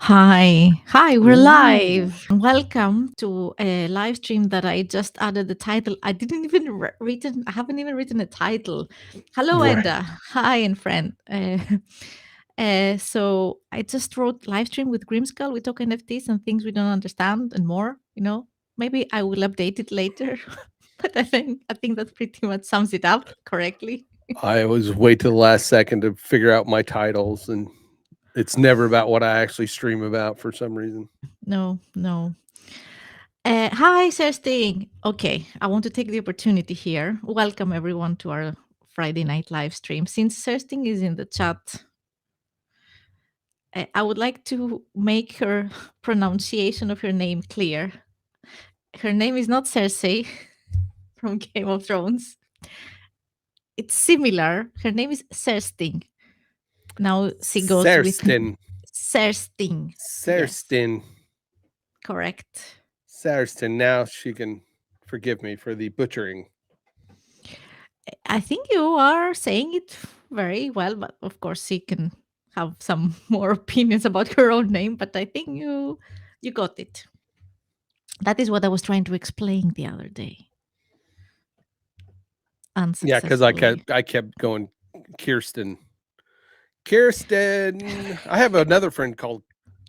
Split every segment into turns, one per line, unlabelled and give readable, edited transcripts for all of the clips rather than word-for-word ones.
Hi, we're
Ooh.
live. Welcome to a live stream that I just added the title. I didn't even written. I haven't even written a title. Hello,
Right.
Enda. Hi, and friend. So I just wrote live stream with Grymskull. We talk NFTs and things we don't understand and more. Maybe I will update it later, but I think that pretty much sums it up correctly.
I always wait to the last second to figure out my titles, and it's never about what I actually stream about for some reason.
No, no. Hi, Sesting. Okay, I want to take the opportunity here. Welcome everyone to our Friday night live stream. Since Sesting is in the chat, I would like to make her pronunciation of her name clear. Her name is not Cersei from Game of Thrones. It's similar. Her name is Cersting. Now she goes with
Sarstin.
Cersting. Yes,
Sarstin.
correct.
Sarstin. Now she can forgive me for the butchering.
I think you are saying it very well, but of course she can have some more opinions about her own name, but I think you got it. That is what I was trying to explain the other day
Yeah, because I
unsuccessfully.
kept I kept going Kirsten. Kirsten. I have another friend called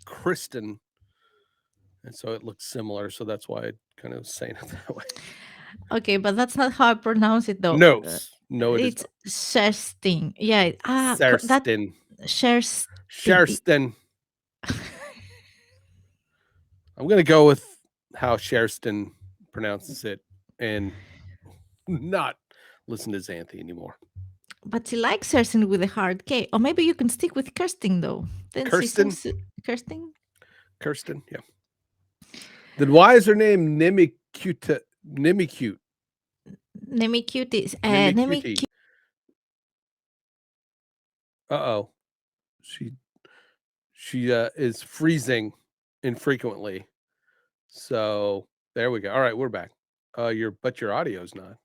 Kristen, and so it looks similar. So that's why I kind of was saying it that way.
Okay, but that's not how I pronounce it though.
No, no, it is
It's
not.
Shersting. Yeah, that
Sarstin.
Shersting.
Sharston. I'm gonna go with how Sherston pronounces it and not listen to Xanthi anymore.
But she likes Shersting with a hard K. Or maybe you can stick with Kirsting though. Then she
Kirsten,
seems Kirsting.
Kirsten, yeah. Then why is her name Nimicute? Nimicute,
Nemicutis.
Nimicutie. Uh-oh, she she is freezing infrequently. So there we go. All right, we're back. Your audio's not.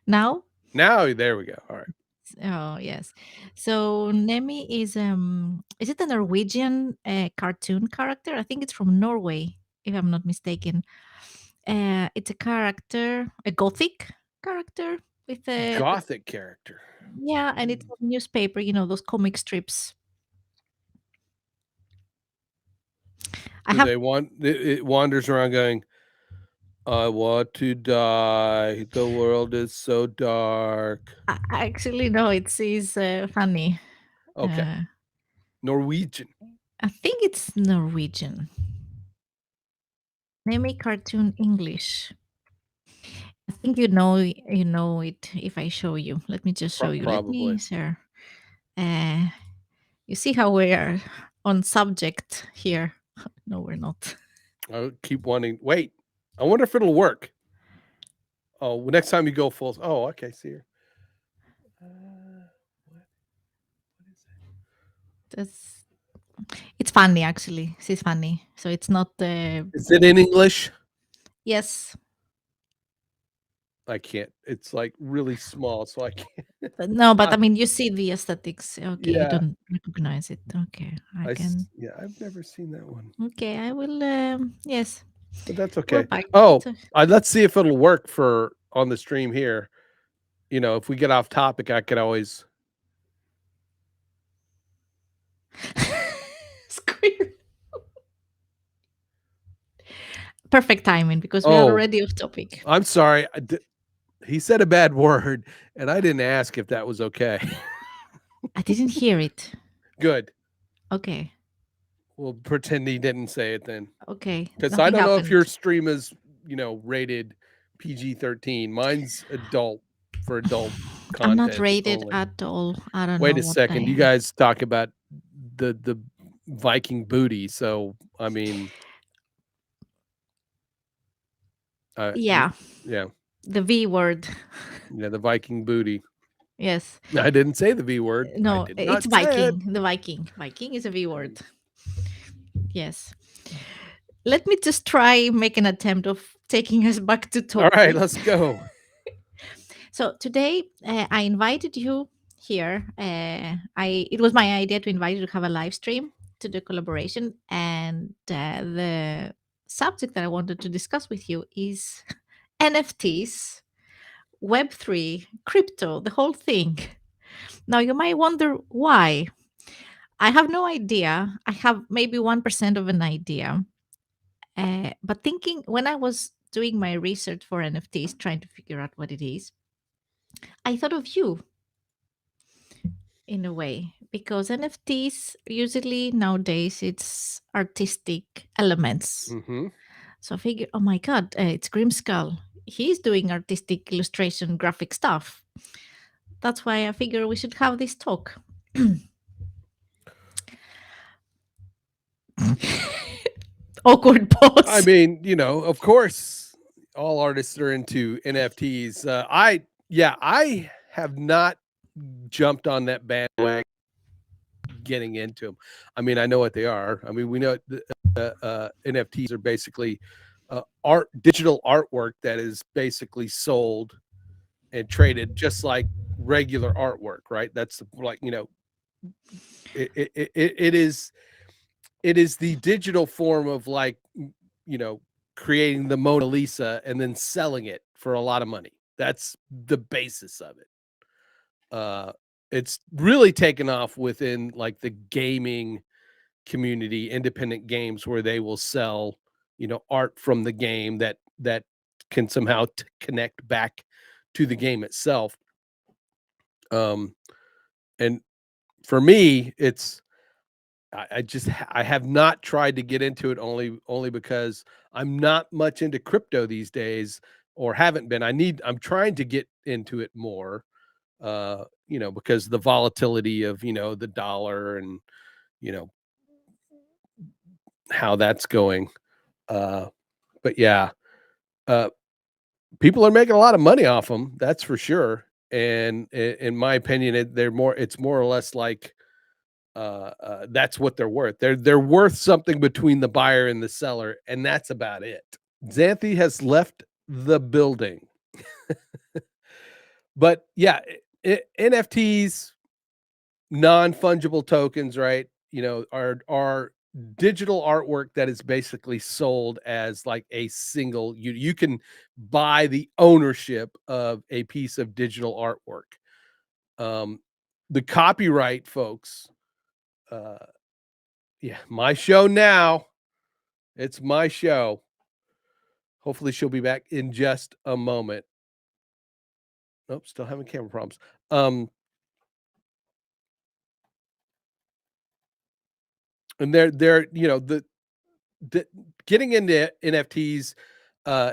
Now.
Now there we go. All right.
Oh yes. So Nemi is it a Norwegian cartoon character? I think it's from Norway, if I'm not mistaken. It's a character, a gothic character with a
Gothic character.
yeah, and it's a newspaper. Those comic strips. I
Do
have
they want it wanders around going, I want to die. The world is so dark.
I actually no, it's funny.
Okay.
Uh,
Norwegian.
I think it's Norwegian. Nemi cartoon English. I think you know it if I show you. Let me just show you. Let me
Probably.
share. Uh, you see how we are on subject here. No, we're not.
I keep wanting. Wait. I wonder if it'll work. Oh, next time you go full. Oh, okay. See here. What is
That's it's funny actually. She's funny. So it's not
it? Is it in English?
yes.
I can't. It's like really small, so I can't.
No, but
Ah,
I mean you see the aesthetics. Okay, you
yeah.
don't recognize it. Okay, I can.
Yeah. I've never seen that one,
Okay, I will. Yes,
but that's
we're
okay.
back.
Oh,
So,
let's see if it'll work for on the stream here. If we get off topic, I could always.
Square. Perfect timing because we are
Oh,
already off topic.
I'm sorry. He said a bad word, and I didn't ask if that was okay.
I didn't hear it.
Good.
Okay.
We'll pretend he didn't say it then,
Okay.
because I
Nothing
don't know if your
happened.
stream is rated PG-13. Mine's adult for adult
I'm not
content
rated
only.
at all. I don't
Wait
know
a
what I
second. You
am.
guys talk about the Viking booty, so I mean, you,
Yeah,
yeah,
the V word.
yeah, the Viking booty.
Yes.
I didn't say the V word. I
No,
did
it's
not say it.
Viking. The Viking. Viking is a V
I
word.
mean,
Yes. Let me just try make an attempt of taking us back to
all right,
topic.
let's go.
So today I invited you here. I it was my idea to invite you to have a live stream. to the collaboration. And the subject that I wanted to discuss with you is NFTs, Web3, crypto, the whole thing. Now, you might wonder why. I have no idea. I have maybe 1% of an idea. But thinking when I was doing my research for NFTs, trying to figure out what it is, I thought of you in a way because NFTs usually nowadays it's artistic elements.
Mhm.
So I figured, oh my god, it's Grymskull. He's doing artistic illustration, graphic stuff. That's why I figure we should have this talk. Awkward
I
pause.
mean, of course, all artists are into NFTs. I have not jumped on that bandwagon getting into them. I mean, I know what they are. I mean, we know NFTs are basically digital artwork that is basically sold and traded just like regular artwork, right? That's like, it is the digital form of like, you know, creating the Mona Lisa and then selling it for a lot of money. That's the basis of it. Uh, it's really taken off within like the gaming community, independent games where they will sell, art from the game that can somehow connect back to the game itself. Um, and for me, I have not tried to get into it only because I'm not much into crypto these days or haven't been. I'm trying to get into it more, because the volatility of, the dollar and, you know, how that's going. Uh, but yeah, uh, people are making a lot of money off them. That's for sure. And in my opinion, it's more or less like, that's what they're worth. They're worth something between the buyer and the seller, and that's about it. Xanthi has left the building. But yeah, NFTs, non-fungible tokens, right? Are digital artwork that is basically sold as like a single you can buy the ownership of a piece of digital artwork. Um the copyright folks, uh yeah, my show now. It's my show. Hopefully she'll be back in just a moment. Nope, still having camera problems. And they're the getting into NFTs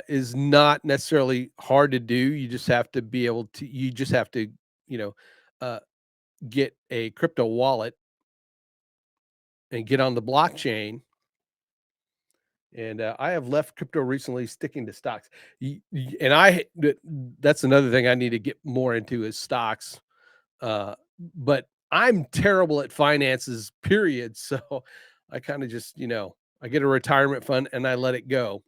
is not necessarily hard to do. You just have to, you know, uh, get a crypto wallet and get on the blockchain. And I have left crypto recently, sticking to stocks. That's another thing I need to get more into is stocks. But I'm terrible at finances, period. So I kind of just, I get a retirement fund and I let it go.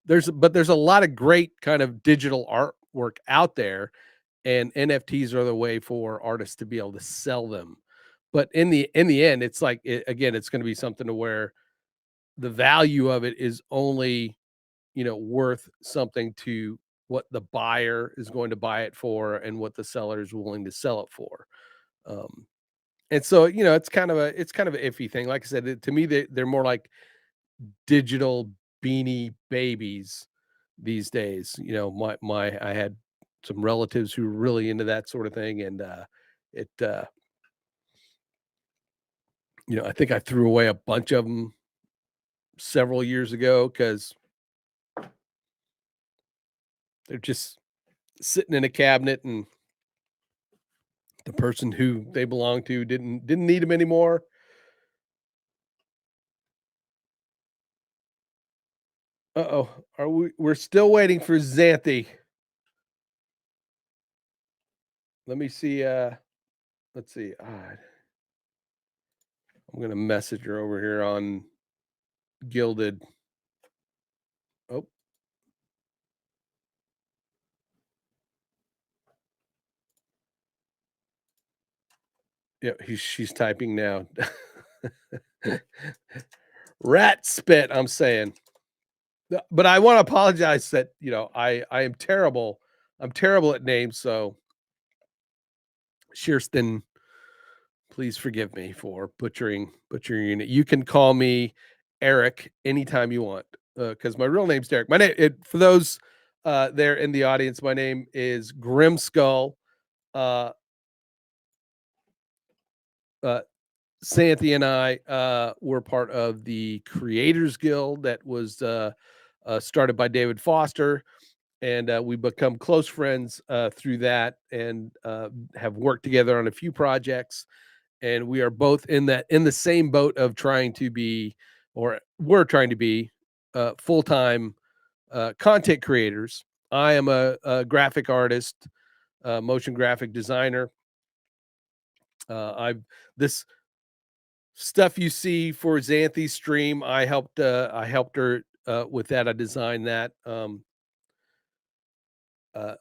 There's a lot of great kind of digital artwork out there, and NFTs are the way for artists to be able to sell them. But in the end, it's like again, it's going to be something to where the value of it is only, worth something to what the buyer is going to buy it for and what the seller is willing to sell it for. Um, and so, it's kind of an iffy thing. Like I said, to me, they're more like digital beanie babies these days. I had some relatives who were really into that sort of thing, and it, I think I threw away a bunch of them several years ago because they're just sitting in a cabinet, and the person who they belong to didn't need them anymore. Uh-oh, we're still waiting for Xanthi. Let me see. Let's see. I'm gonna message her over here on Gilded. Oh, yeah, she's typing now. Rat spit, I'm saying. But I want to apologize that, I am terrible. I'm terrible at names, so Shearston, please forgive me for butchering your name. You can call me Eric anytime you want, because my real name's Derek. My name, for those there in the audience, my name is Grymskull. Uh, uh, Santhi and I were part of the Creators Guild that was started by David Foster, and we become close friends through that, and have worked together on a few projects. And we are both in the same boat of trying to be, or we're trying to be, full time content creators. I am a graphic artist, motion graphic designer. I've this stuff you see for Xanthi's stream. I helped her with that. I designed that.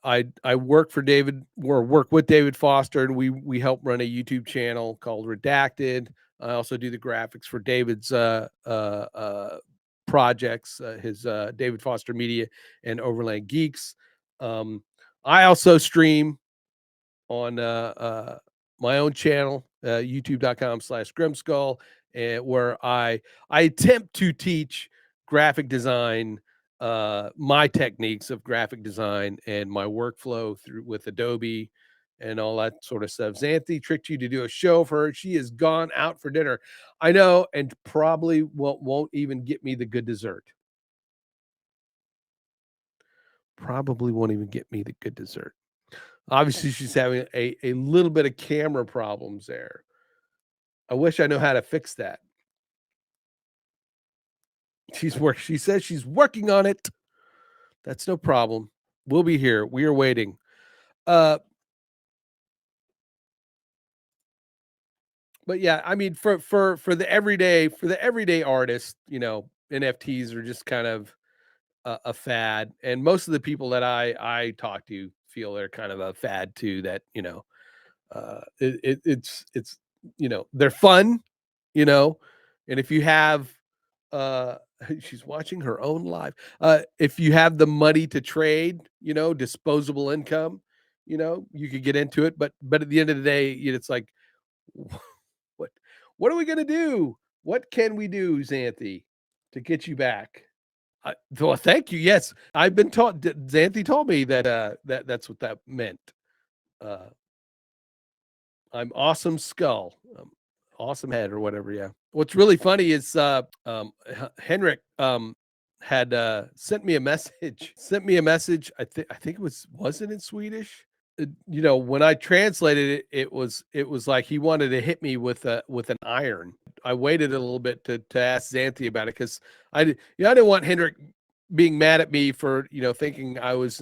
I work for David, or work with David Foster, and we help run a YouTube channel called Redacted. I also do the graphics for David's projects, his David Foster Media and Overland Geeks. I also stream on my own channel, youtube.com/Grymskull, where I attempt to teach graphic design, my techniques of graphic design and my workflow through with Adobe and all that sort of stuff. Xanthi tricked you to do a show of her. She has gone out for dinner. I know, and probably won't even get me the good dessert. Probably won't even get me the good dessert. Obviously, she's having a little bit of camera problems there. I wish I know how to fix that. She says she's working on it. That's no problem. We'll be here. We are waiting. Uh, but yeah, I mean, for the everyday artist, NFTs are just kind of a fad, and most of the people that I talk to feel they're kind of a fad too. That it's they're fun, you know, and if you have uh she's watching her own live, if you have the money to trade, disposable income, you could get into it, but at the end of the day, it's like, what what are we gonna do? What can we do, Xanthi, to get you back? Well, thank you. Yes, I've been taught. Xanthi told me that that's what that meant. uh I'm awesome skull, awesome head, or whatever. Yeah. What's really funny is Henrik had sent me a message. Sent me a message. I think was it in Swedish? When I translated it, it was like he wanted to hit me with an iron. I waited a little bit to ask Xanthi about it, because I didn't want Henrik being mad at me for thinking I was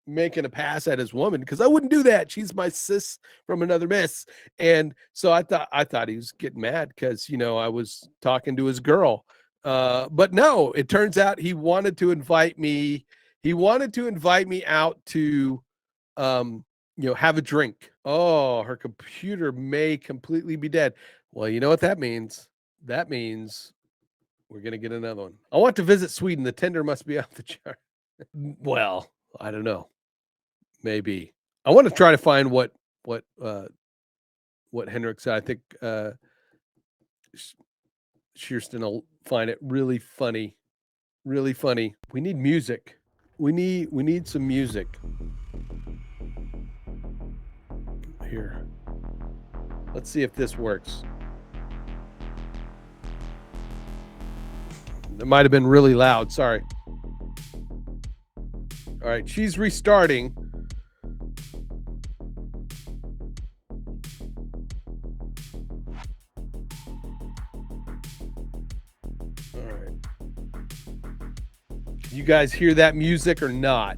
making a pass at his woman, because I wouldn't do that. She's my sis from another miss. And so I thought he was getting mad because I was talking to his girl. But no, it turns out he wanted to invite me. He wanted to invite me out to have a drink. Oh, her computer may completely be dead. Well, you know what that means? That means we're gonna get another one. I want to visit Sweden. The tender must be off the chart. Well, I don't know. Maybe. I want to try to find what Henrik said. I think Shearston will find it really funny. Really funny. We need music. We need some music. Here. Let's see if this works. It might have been really loud. Sorry. All right, she's restarting. All right. You guys hear that music or not?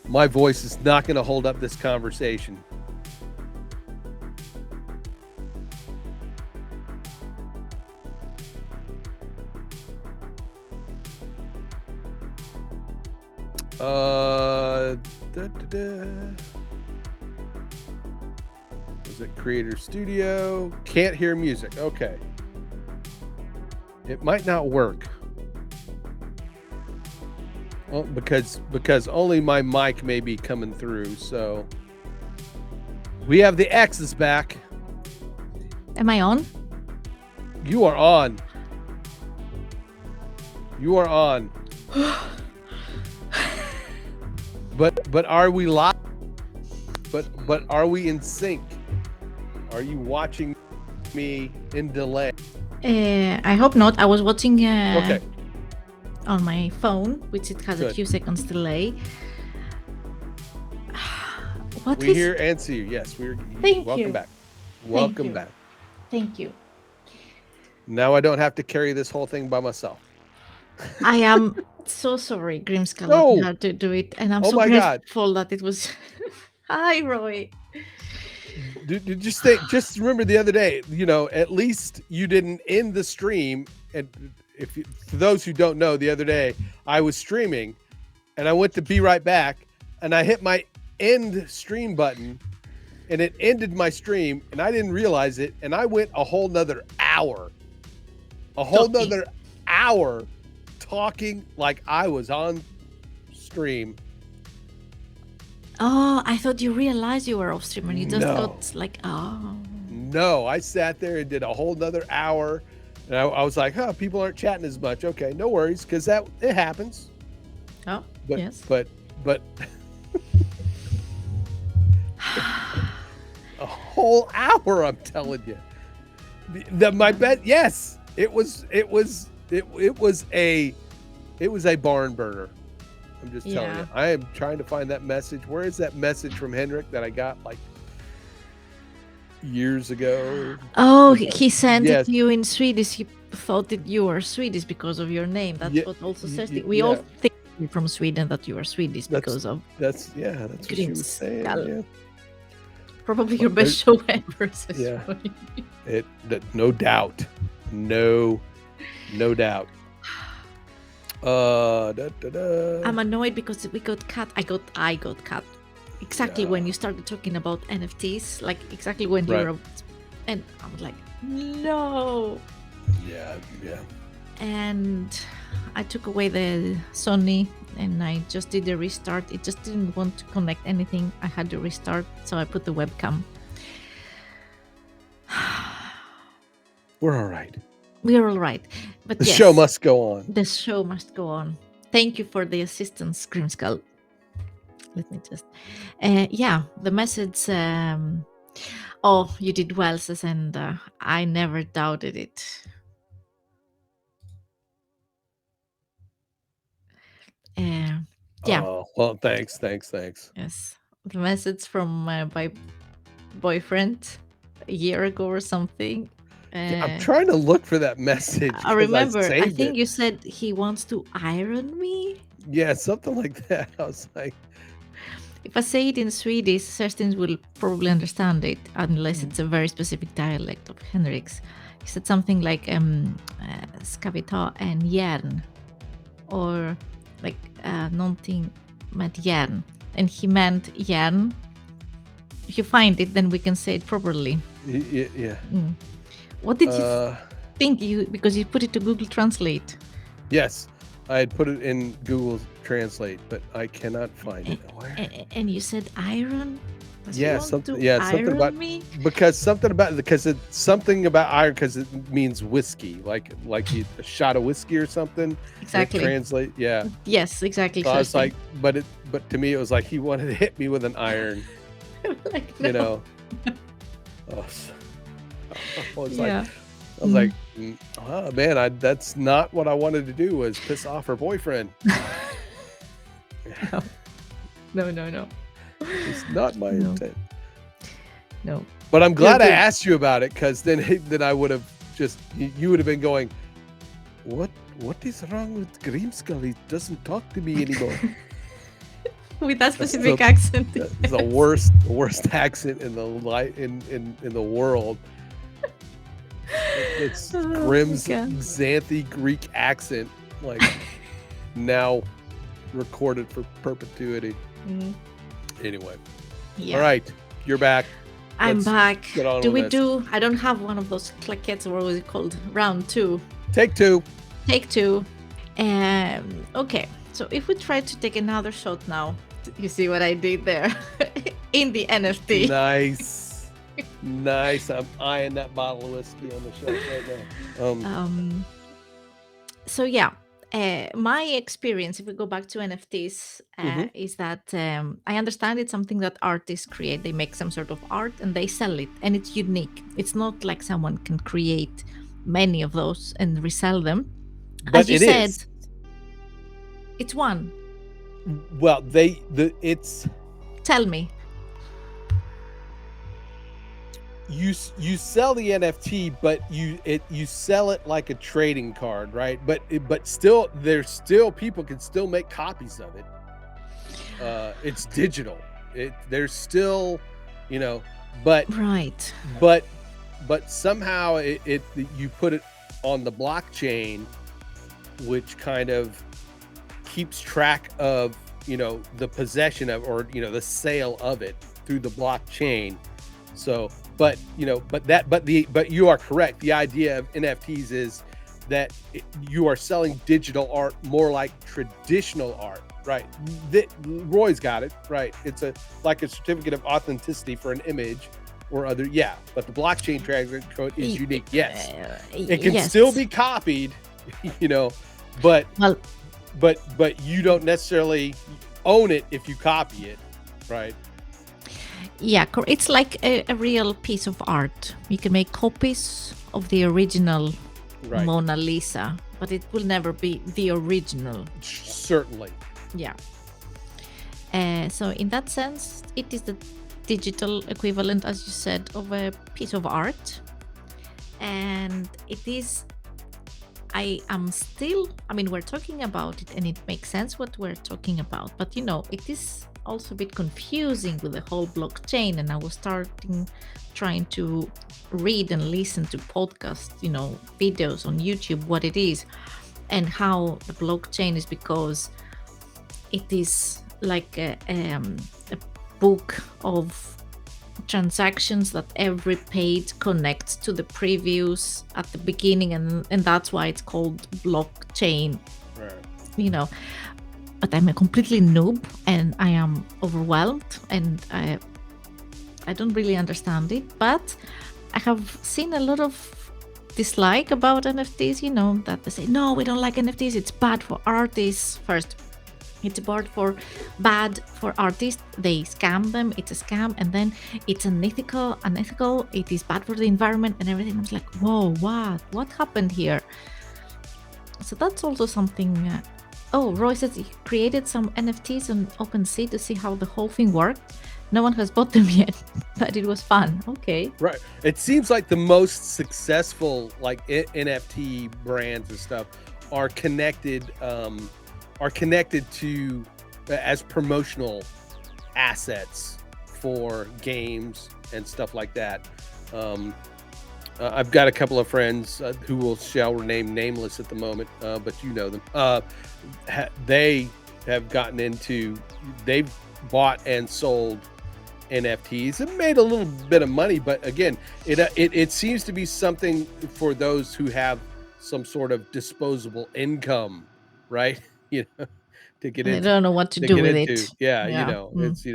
My voice is not going to hold up this conversation. Was Music Creator Studio. Can't hear music. Okay. It might not work. Well, because only my mic may be coming through. So we have the X's back.
Am I on?
You are on. You are on. But are we live? But are we in sync? Are you watching me in delay?
I hope not. I was watching
Okay.
on my phone, which it has a
Good.
few seconds delay. What
We
is?
hear and see you. Yes, we're.
Thank
welcome
you.
back.
Thank
Welcome
you.
back.
Thank you.
Now I don't have to carry this whole thing by myself.
I am so sorry, Grymskull, that
No.
you had to do it, and I'm
Oh
so
my God.
grateful that it was. Hi, Roy.
Did just think? Just remember the other day. You know, at least you didn't end the stream. And if you, for those who don't know, the other day I was streaming, and I went to be right back, and I hit my end stream button, and it ended my stream, and I didn't realize it, and I went a whole nother hour, talking like I was on stream.
Oh, I thought you realized you were off stream and you just
No.
got like, oh.
No, I sat there and did a whole nother hour, and I was like, huh, people aren't chatting as much. Okay, no worries, because it happens.
Oh,
But
yes.
but a whole hour, I'm telling you. My bet, yes, it was a barn burner. I'm just telling
Yeah.
you. I am trying to find that message. Where is that message from Henrik that I got like years ago?
Oh,
Okay.
he sent
Yes.
it to you in Swedish. He thought that you were Swedish because of your name. That's
Yeah,
what also says
y-
it. We all
yeah.
think you're from Sweden that you are Swedish because of
That's what she was saying.
Grymskull.
Yeah.
Probably your best show ever. says
Yeah.
Roy.
No doubt. No doubt.
I'm annoyed because we got cut. I got cut exactly when
Yeah.
you started talking about NFTs, like exactly when you
Right.
were, and I was like, no.
Yeah.
And I took away the Sony and I just did a restart. It just didn't want to connect anything. I had to restart, so I put the webcam.
We're all right.
We're all right, but
The
yes,
show must go on.
The show must go on. Thank you for the assistance, Grymskull. Let me just, yeah, the message. Oh, you did well, says, and I never doubted it. Yeah.
Oh, well, thanks.
Yes, the message from my boyfriend a year ago or something.
I'm trying to look for that message.
I remember. I
saved
think
it.
you said he wants to iron me.
Yeah, something like that. I was like,
If I say it in Swedish, Kerstin will probably understand it, unless it's a very specific dialect of Henrik's. He said something like "ska vi ta en järn?" or like någonting med järn, and he meant järn. If you find it, then we can say it properly.
yeah.
What did you think? Because you put it to Google Translate.
Yes, I had put it in Google Translate, but I cannot find it. Where?
And you said iron. Does he
Yeah,
want
something.
to
Yeah, something
iron
about
me?
because it's something about iron because it means whiskey, like a shot of whiskey or something.
Exactly.
Translate. Yeah.
Yes, exactly.
So I was like, but to me it was like he wanted to hit me with an iron.
like,
You
no.
know. Oh, I was
Yeah.
like, oh man, that's not what I wanted to do, was piss off her boyfriend.
No.
It's not my
No.
intent.
No.
But I'm glad I
good.
asked you about it, because then I would have you would have been going, what is wrong with Grymskull? He doesn't talk to me anymore.
With that specific accent.
That's the worst accent in the world. It's
Oh,
Grimm's
God.
Xanthi Greek accent, like now recorded for perpetuity.
Mm,
Anyway,
yeah.
all right, you're back.
I'm
Let's
back.
get on
Do
with
we
this.
do? I don't have one of those claquettes. What was it called? Round two.
Take two.
Take two. Okay. So if we try to take another shot now, you see what I did there in the NFT.
Nice. Nice. I'm eyeing that bottle of whiskey on the shelf right now.
So yeah, my experience, if we go back to NFTs,
Mhm.
is that I understand it's something that artists create. They make some sort of art and they sell it, and it's unique. It's not like someone can create many of those and resell them. As
But
you
it
said,
is.
it's one.
Well, it's
Tell me.
you sell the NFT, but you sell it like a trading card, right? But still, there's still people can still make copies of it. It's digital. There's still, you know, but
Right.
but but somehow it you put it on the blockchain, which kind of keeps track of the possession of, or the sale of it through the blockchain. So but you are correct. The idea of NFTs is that you are selling digital art more like traditional art, right? Roy's got it right. It's like a certificate of authenticity for an image or other. Yeah, but the blockchain transaction code is unique. Yes, it can still
Yes.
be copied, you know, but
Well,
but you don't necessarily own it if you copy it, right?
yeah, it's like a real piece of art. You can make copies of the original
Right.
Mona Lisa, but it will never be the original.
Certainly.
Yeah. So in that sense, it is the digital equivalent, as you said, of a piece of art. And it is, I am still, I mean, we're talking about it and it makes sense what we're talking about, but it is also a bit confusing with the whole blockchain. And I was trying to read and listen to podcasts, videos on YouTube, what it is and how the blockchain is, because it is like a book of transactions that every page connects to the previous at the beginning, and that's why it's called blockchain.
Right.
But I'm a completely noob and I am overwhelmed, and I don't really understand it, but I have seen a lot of dislike about NFTs, that they say, no, we don't like NFTs, it's bad for artists. First, it's bad for artists. They scam them. It's a scam, and then it's unethical. It is bad for the environment and everything. I was like, whoa, what happened here? So that's also something. Roy says he created some NFTs on OpenSea to see how the whole thing worked. No one has bought them yet, but it was fun. Okay.
Right. It seems like the most successful NFT brands and stuff are connected to as promotional assets for games and stuff like that. I've got a couple of friends who shall remain nameless at the moment, but you know them. They have gotten into, they've bought and sold NFTs and made a little bit of money, but again, it seems to be something for those who have some sort of disposable income, right? To get
And I
into,
don't know what to do with it.
yeah,
Yeah.
it's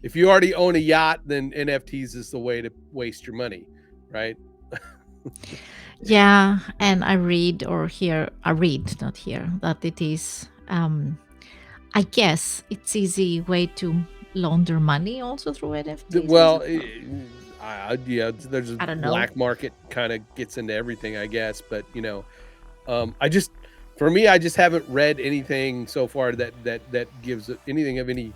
if you already own a yacht, then NFTs is the way to waste your money, right?
Yeah, and I read not here, that it is, I guess it's easy way to launder money also through NFTs.
Well, there's a
I don't know.
black market kind of gets into everything, I guess, but I just, for me, I just haven't read anything so far that gives anything of any.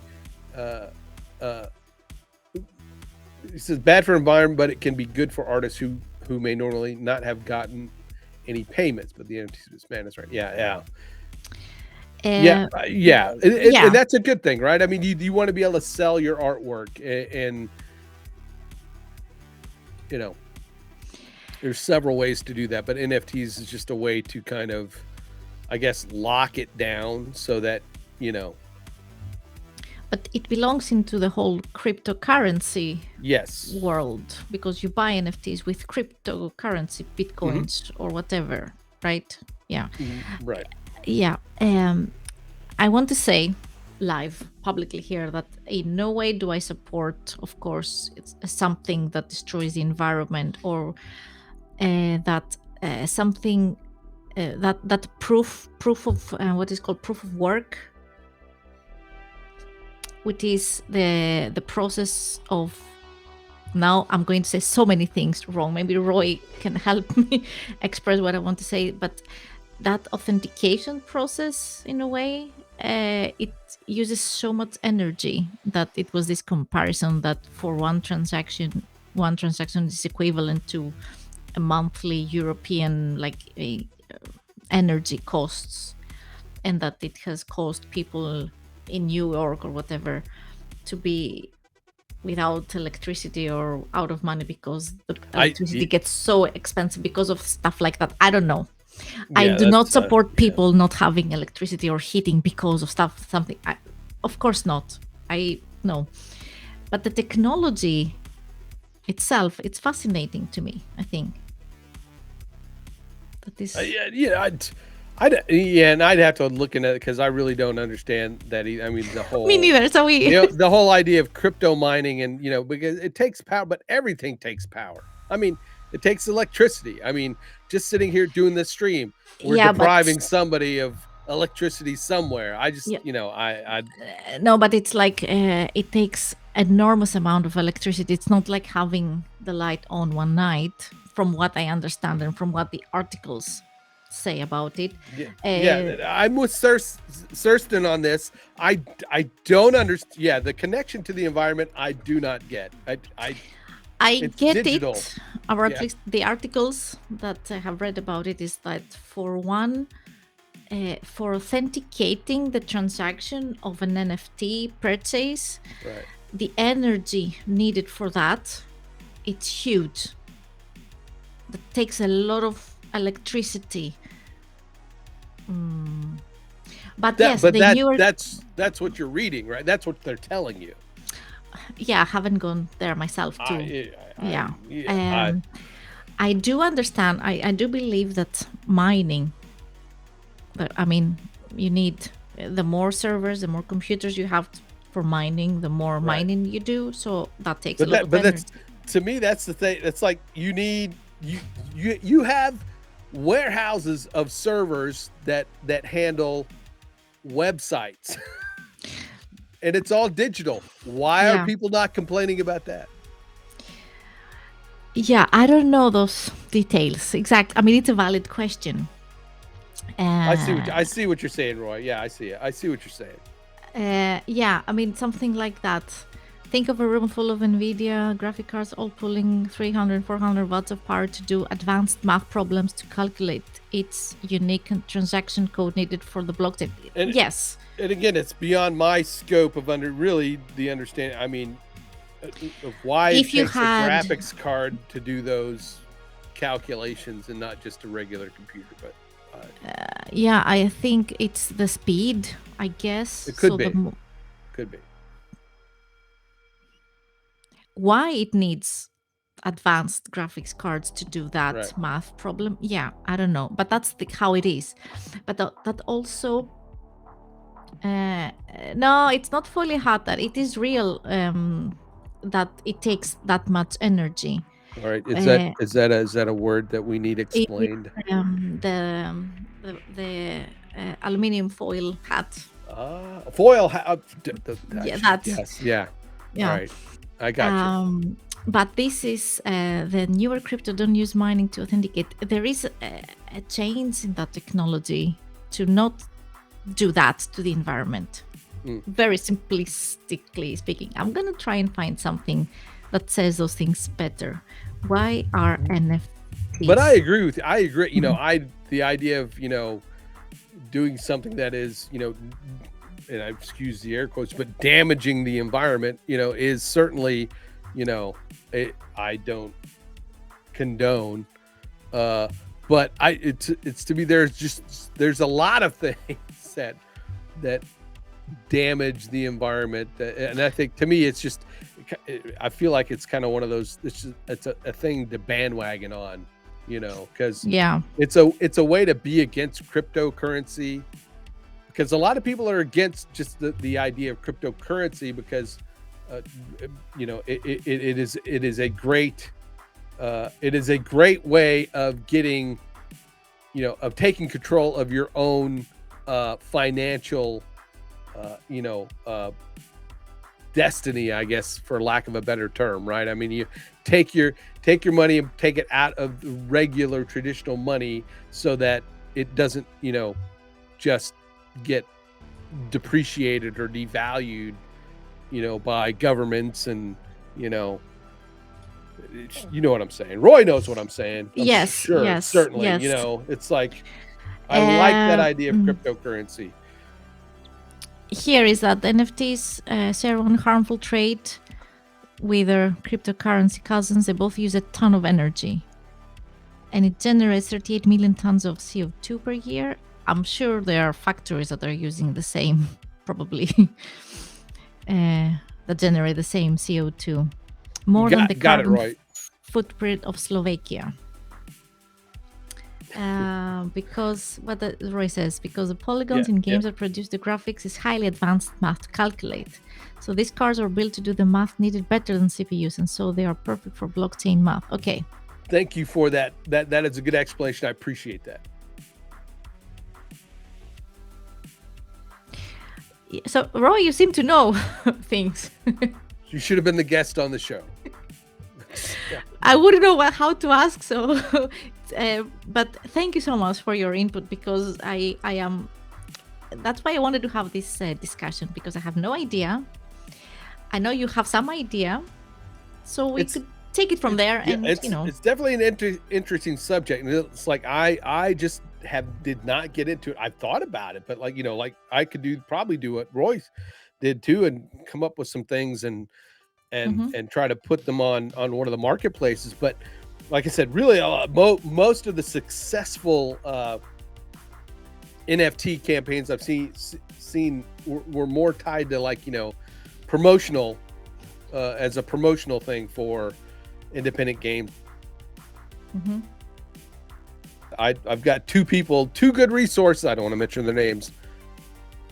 It says bad for environment, but it can be good for artists who may normally not have gotten any payments. But the NFT is madness, right? Yeah. And that's a good thing, right? I mean, you want to be able to sell your artwork, and there's several ways to do that, but NFTs is just a way to kind of, I guess, lock it down so that
But it belongs into the whole cryptocurrency
Yes.
world because you buy NFTs with cryptocurrency,
Hmm.
bitcoins or whatever, right? Yeah.
Right.
Yeah. I want to say live publicly here that in no way do I support, of course, it's something that destroys the environment or that something that proof of what is called proof of work, which is the process of, now I'm going to say so many things wrong. Maybe Roy can help me express what I want to say, but that authentication process, in a way, it uses so much energy that it was this comparison that for one transaction is equivalent to a monthly European energy costs, and that it has caused people in New York or whatever to be without electricity or out of money because the electricity
Y-
gets so expensive because of stuff like that. I don't know. I
yeah,
do not
that's
support
yeah.
people not having electricity or heating because of stuff something. Of course not. I no. But the technology itself, it's fascinating to me. I think that is.
Yeah, yeah, yeah, and I'd have to look into it because I really don't understand that. I mean,
Me neither. So we.
the whole idea of crypto mining, and because it takes power, but everything takes power. I mean, it takes electricity. I mean, just sitting here doing this stream, we're
Yeah, but
depriving somebody of electricity somewhere. I just,
yeah,
I
no, but it's like it takes enormous amount of electricity. It's not like having the light on one night, from what I understand and from what the articles say about it.
yeah,
Uh,
yeah, I'm with Thurston on this. I don't understand. Yeah, the connection to the environment, I do not get.
I
It's
get
digital.
it, or at
Yeah,
least the articles that I have read about it is that for one, for authenticating the transaction of an NFT purchase,
right.
the energy needed for that, it's huge. That takes a lot of electricity. Mm. But
That
yes,
but
the newer,
that's what you're reading, right? That's what they're telling you.
yeah, I haven't gone there myself too. Yeah.
Yeah,
Um, I do understand. I do believe that mining, I mean, you need the more servers, the more computers you have for mining, the more
right.
mining you do. So that takes a
But
lot of
that's
energy.
to me, that's the thing. It's like you have warehouses of servers that handle websites, and it's all digital. Why are
Yeah.
people not complaining about that?
Yeah. I don't know those details. Exact. I mean, it's a valid question. Uh,
I see what you're saying, Roy. Yeah, I see it. I see what you're saying.
yeah, I mean, something like that. Think of a room full of NVIDIA graphic cards all pulling 300, 400 watts of power to do advanced math problems to calculate its unique transaction code needed for the blockchain.
And
Yes.
and again, it's beyond my scope of really the understanding. I mean, of why it
If you
takes a
had,
graphics card to do those calculations and not just a regular computer, but
yeah, I think it's the speed, I guess.
it could
So
be, could be,
why it needs advanced graphics cards to do that
right.
math problem, yeah, I don't know, but that's how it is. But that also, Uh, no, it's not fully hot. That it is real. That it takes that much energy.
All right.
Uh,
Is that a word that we need
it is
explained?
the aluminium foil hat.
Foil.
Yeah, that.
Yes. Yeah. All
Yeah.
right. I got you.
But this is the newer crypto don't use mining to authenticate. There is a change in that technology to not do that to the environment.
Mm.
Very simplistically speaking, I'm gonna try and find something that says those things better. Why are
But I
NFTs?
agree with you. I agree.
Mhm.
The idea of doing something that is and I excuse the air quotes, but damaging the environment, is certainly, I don't condone. Uh, but it's to me, there's a lot of things that damage the environment. And I think to me, it's just, I feel like it's kind of one of those. It's a thing to bandwagon on, because
Yeah.
it's a way to be against cryptocurrency, because a lot of people are against just the idea of cryptocurrency because uh, it is a great way of getting, of taking control of your own financial you know destiny, I guess, for lack of a better term, right? I mean, you take your money and take it out of the regular traditional money so that it doesn't, just get depreciated or devalued, by governments. And you know you know what I'm saying. Roy knows what I'm saying, I'm
Yes,
sure,
yes,
certainly.
yes.
It's like, I like that idea of
Mm,
cryptocurrency.
here is that NFTs share one harmful trait with their cryptocurrency cousins. They both use a ton of energy, and it generates 38 million tons of CO2 per year. I'm sure there are factories that are using the same, probably, that generate the same CO2,
You
more than the
got it
carbon
right.
footprint of Slovakia. Because what Roy says, because the polygons
Yeah,
in
yeah.
games that produce the graphics is highly advanced math to calculate. So these cards are built to do the math needed better than CPUs, and so they are perfect for blockchain math. Okay.
Thank you for that. That is a good explanation. I appreciate that.
So Roy, you seem to know things.
You should have been the guest on the show. Yeah.
I wouldn't know how to ask, so but thank you so much for your input, because I am. That's why I wanted to have this discussion, because I have no idea. I know you have some idea, so we could take it from there.
Yeah,
And
it's definitely an interesting subject, and it's like I just did not get into it. I've thought about it, but like I could probably do what Royce did too, and come up with some things and
Mhm.
try to put them on one of the marketplaces. But like I said, really, most of the successful NFT campaigns I've seen were more tied to promotional, as a promotional thing for independent games.
Mhm.
I've got two good resources. I don't want to mention their names,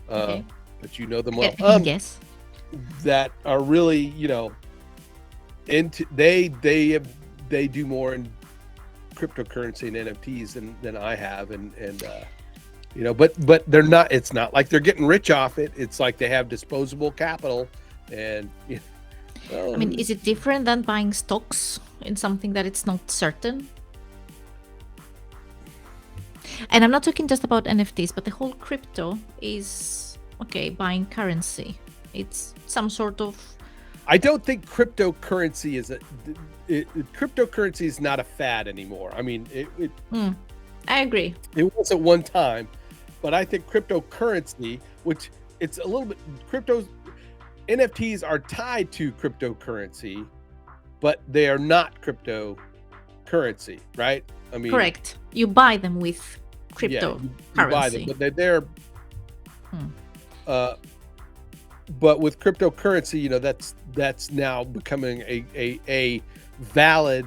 Okay.
but you know them
I
well.
can guess.
That are really, into they do more in cryptocurrency and NFTs than I have, and but they're not. It's not like they're getting rich off it. It's like they have disposable capital, and
I mean, is it different than buying stocks in something that it's not certain? And I'm not talking just about NFTs, but the whole crypto is buying currency. It's some sort of.
I don't think cryptocurrency cryptocurrency is not a fad anymore. I mean,
I agree.
It was at one time, but I think cryptocurrency, which it's a little bit NFTs are tied to cryptocurrency, but they are not cryptocurrency, right? I mean,
correct. You buy them with cryptocurrency.
You buy them, but they're but with cryptocurrency, that's now becoming a valid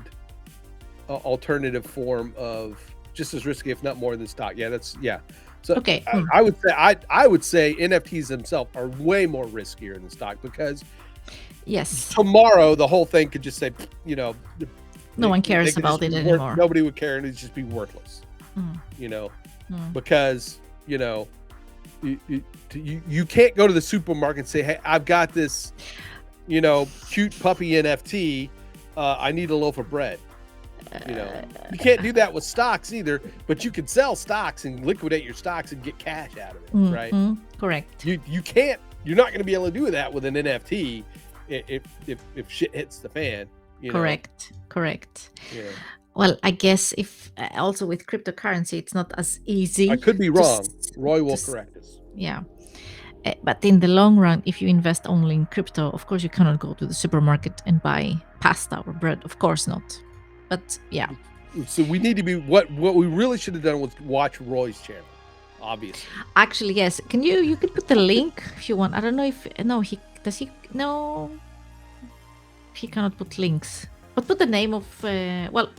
alternative form of just as risky, if not more, than stock. So
okay.
I would say NFTs themselves are way more riskier than stock, because
yes,
tomorrow the whole thing could just say,
no one cares about it anymore.
Nobody would care, and it'd just be worthless. Because you can't go to the supermarket and say, hey, I've got this cute puppy NFT, I need a loaf of bread. You can't do that with stocks either, but you can sell stocks and liquidate your stocks and get cash out of it, right?
Correct.
You're not going to be able to do that with an NFT if shit hits the fan.
Correct.
Yeah.
Well, I guess if also with cryptocurrency, it's not as easy.
I could be wrong. Roy will correct us.
Yeah. But in the long run, if you invest only in crypto, of course, you cannot go to the supermarket and buy pasta or bread. Of course not. But yeah.
So we need to be what we really should have done was watch Roy's channel. obviously.
Actually, yes. You could put the link if you want. I don't know if no he does he no he cannot put links. But put the name of well,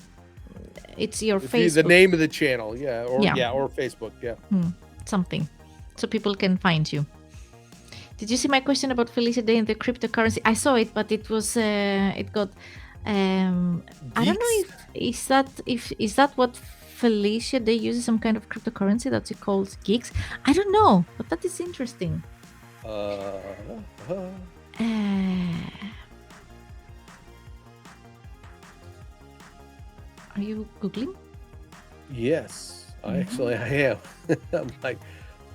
it's your
If you the
Facebook.
name of the channel,
Yeah,
or Facebook, yeah.
something so people can find you. Did you see my question about Felicia Day and the cryptocurrency? I saw it, but it was it got I don't know
Geeks.
if is that what Felicia Day uses, some kind of cryptocurrency that she calls geeks. I don't know, but that is interesting.
Uh, uh,
Uh, are you googling?
yes,
Mhm.
I am. I'm like,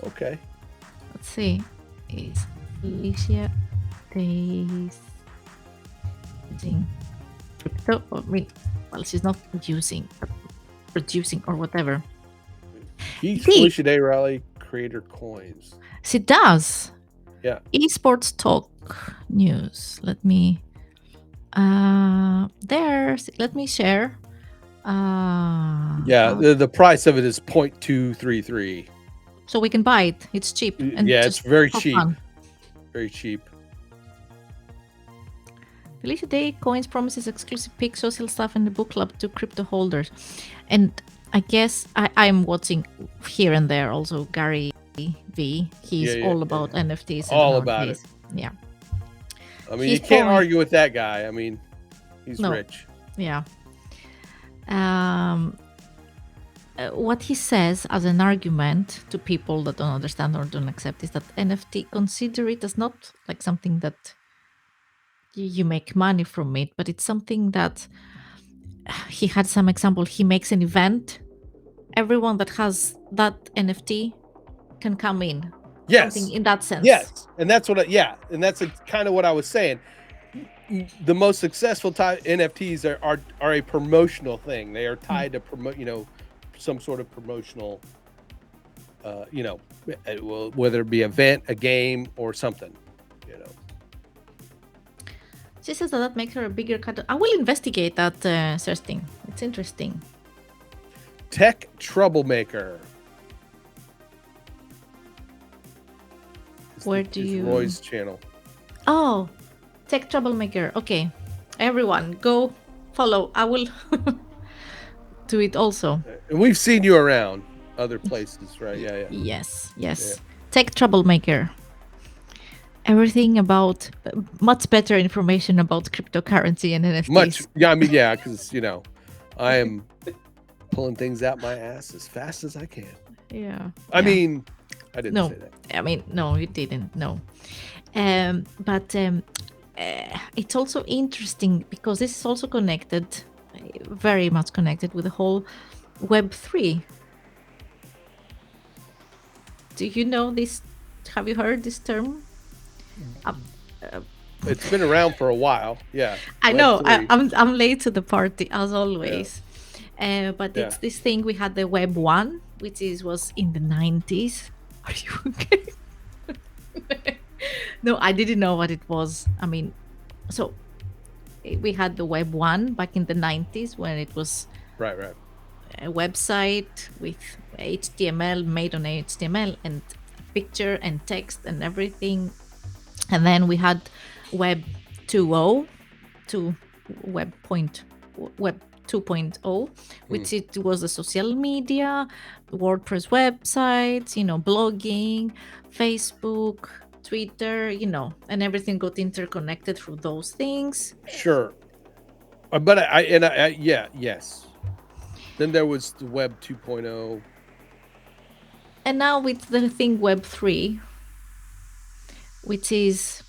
okay.
Let's see. Is Felicia Day's using crypto? I mean, well, she's not using, producing, or whatever.
Geeks
Indeed,
Felicia Day Rally Creator Coins.
she does.
Yeah.
Esports talk news. Let me let me share.
Yeah,
How
the price of it is 0.233.
so we can buy it. It's cheap and
Yeah, it's
just
very
for
cheap.
fun.
Very cheap.
Felicia Day Coins promises exclusive peak social stuff in the book club to crypto holders. And I guess I'm watching here and there also Gary V.
Yeah,
He's
yeah,
all
yeah,
about
yeah.
NFTs
All about it.
nowadays. Yeah.
I mean,
His
you can't
point,
argue with that guy. I mean, he's
no,
rich.
yeah. Um, what he says as an argument to people that don't understand or don't accept is that NFT, consider it as not like something that you make money from it, but it's something that he had some example. He makes an event. Everyone that has that NFT can come in. Something
Yes.
in that sense.
Yes. And that's what yeah, and that's kind of what I was saying. The most successful NFTs are a promotional thing. They are
Mm.
tied to some sort of promotional whether it be event, a game, or something, you know.
She says that that makes her a bigger cut. I will investigate that search thing. It's interesting.
Tech troublemaker.
Where do
Is
you?
Roy's channel.
Oh, tech troublemaker. Okay, everyone, go follow. I will do it also.
And we've seen you around other places, right? Yeah, yeah.
Yes,
Yeah.
yes. Tech troublemaker. Everything about much better information about cryptocurrency and
Much,
NFTs.
yeah. I mean, yeah, because I am pulling things out my ass as fast as I can.
Yeah.
I
Yeah.
mean, I didn't
No,
say that.
I mean, no, you didn't. No. But it's also interesting because this is also connected, very much connected with the whole Web3. Do you know this? Have you heard this term? Uh, uh,
It's been around for a while. Yeah,
I
Web
know
three.
I'm late to the party as
Yeah,
always, but
yeah.
it's this thing we had the Web one, which was in the 90s. Are you okay? No, I didn't know what it was. I mean, so we had the Web one back in the 90s when it was
Right, right.
a website with HTML made on HTML and picture and text and everything. And then we had Web 2.0 to Web point Web 2.0, which it was the social media, WordPress websites, blogging, Facebook, Twitter, and everything got interconnected through those things.
Sure. But yeah, yes. Then there was the Web 2.0.
And now with the thing Web 3, which is,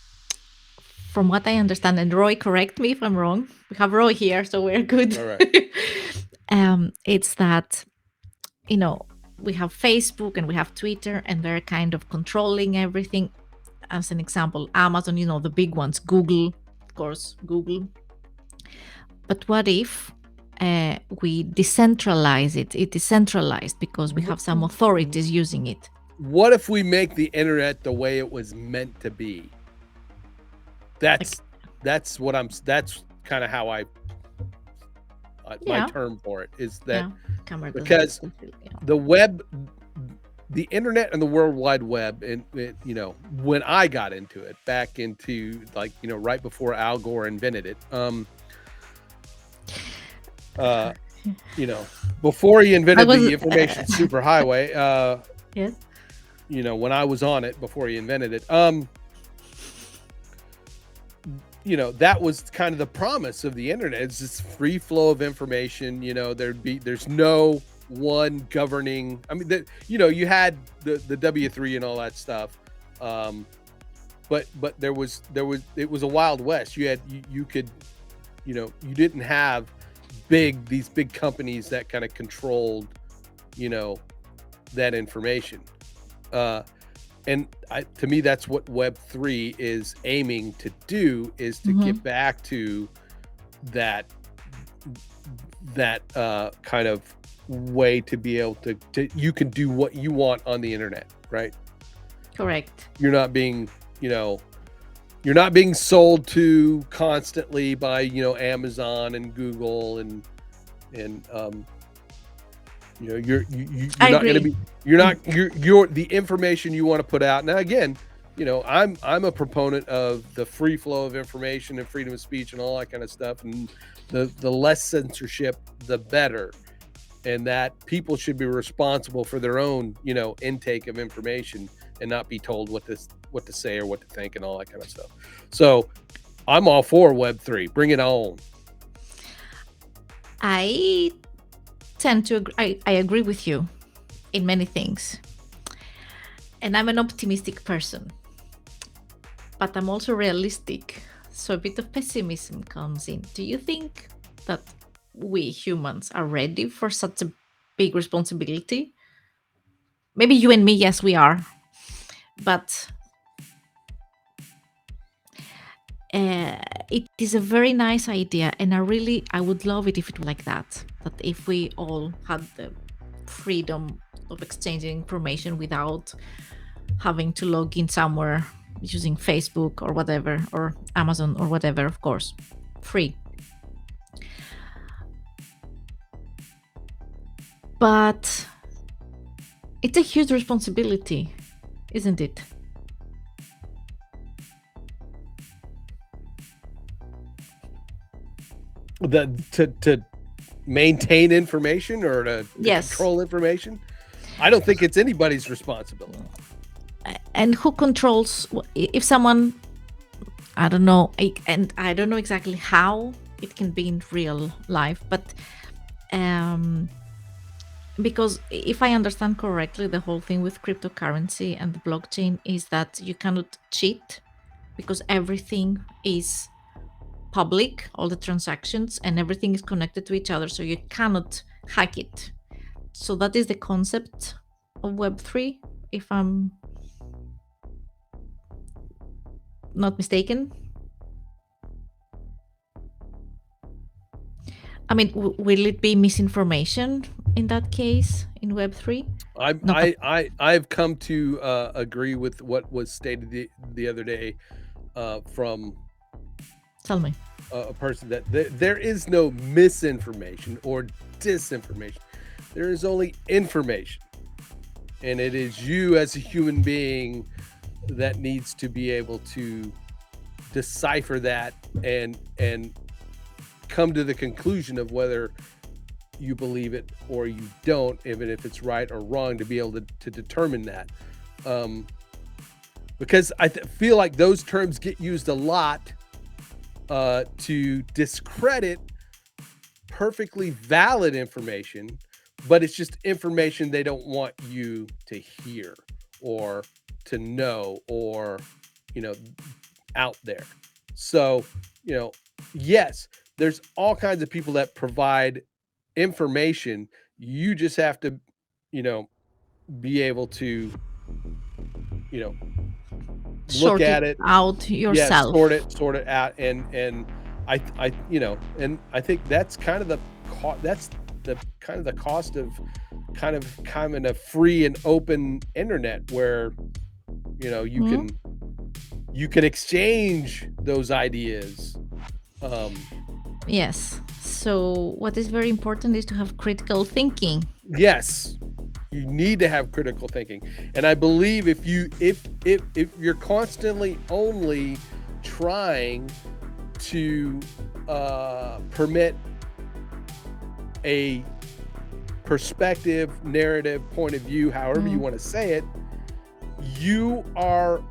from what I understand, and Roy, correct me if I'm wrong. We have Roy here, so we're good.
All right.
It's that, we have Facebook and we have Twitter, and they're kind of controlling everything. As an example, Amazon, the big ones, Google, of course, Google. But what if we decentralize it? It is centralized because we have some authorities using it.
What if we make the internet the way it was meant to be? That's what I'm. That's kind of how my
Yeah,
term for it is that
yeah.
because the web the internet and the World Wide Web, and when I got into it back into, like, right before Al Gore invented it, uh, you know, before he
I
invented
was
the information superhighway,
yes.
when I was on it before he invented it, that was kind of the promise of the internet. It's this free flow of information. There's no one governing. I mean, you had the W3 and all that stuff, but it was a wild west. You could, you didn't have these big companies that kind of controlled, you know, that information. And to me, that's what Web3 is aiming to do, is to
Hmm.
get back to that kind of way to be able to you can do what you want on the internet, right?
Correct.
You're not being, you know, you're not being sold to constantly by, Amazon and Google and you're
I
not going to
agree.
be, you're the information you want to put out. Now again, I'm a proponent of the free flow of information and freedom of speech and all that kind of stuff, and the less censorship the better, and that people should be responsible for their own, intake of information, and not be told what to say or what to think and all that kind of stuff. So I'm all for Web3. Bring it on.
I tend to I agree with you in many things. And I'm an optimistic person, but I'm also realistic. So a bit of pessimism comes in. Do you think that we humans are ready for such a big responsibility? Maybe you and me, yes, we are. But uh, it is a very nice idea. And I would love it if it were like that. That if we all had the freedom of exchanging information without having to log in somewhere using Facebook or whatever, or Amazon or whatever, of course, free. But it's a huge responsibility, isn't it?
To maintain information, or to
Yes.
control information, I don't think it's anybody's responsibility.
And who controls if someone, I don't know, and I don't know exactly how it can be in real life, but um, because if I understand correctly, the whole thing with cryptocurrency and the blockchain is that you cannot cheat because everything is public, all the transactions and everything is connected to each other, so you cannot hack it. So that is the concept of Web3, if I'm not mistaken. I mean, will it be misinformation in that case in Web3? Not a,
I've come to agree with what was stated the other day, from
tell me.
a person, that there is no misinformation or disinformation. There is only information, and it is you as a human being that needs to be able to decipher that and come to the conclusion of whether you believe it or you don't, even if it's right or wrong, to be able to determine that. Because I feel like those terms get used a lot to discredit perfectly valid information, but it's just information they don't want you to hear or to know, or, you know, out there. So, yes, there's all kinds of people that provide information. You just have to, be able to, you know, look
Sort it
at it.
out
Yes, sort
yourself.
it out, and and I think that's kind of that's the kind of the cost of kind of a free and open internet, where you
Hmm?
can exchange those ideas. Um,
Yes. So what is very important is to have critical thinking.
yes, You need to have critical thinking. And I believe if you're constantly only trying to permit a perspective, narrative, point of view, however you
Mm.
want to say it, you are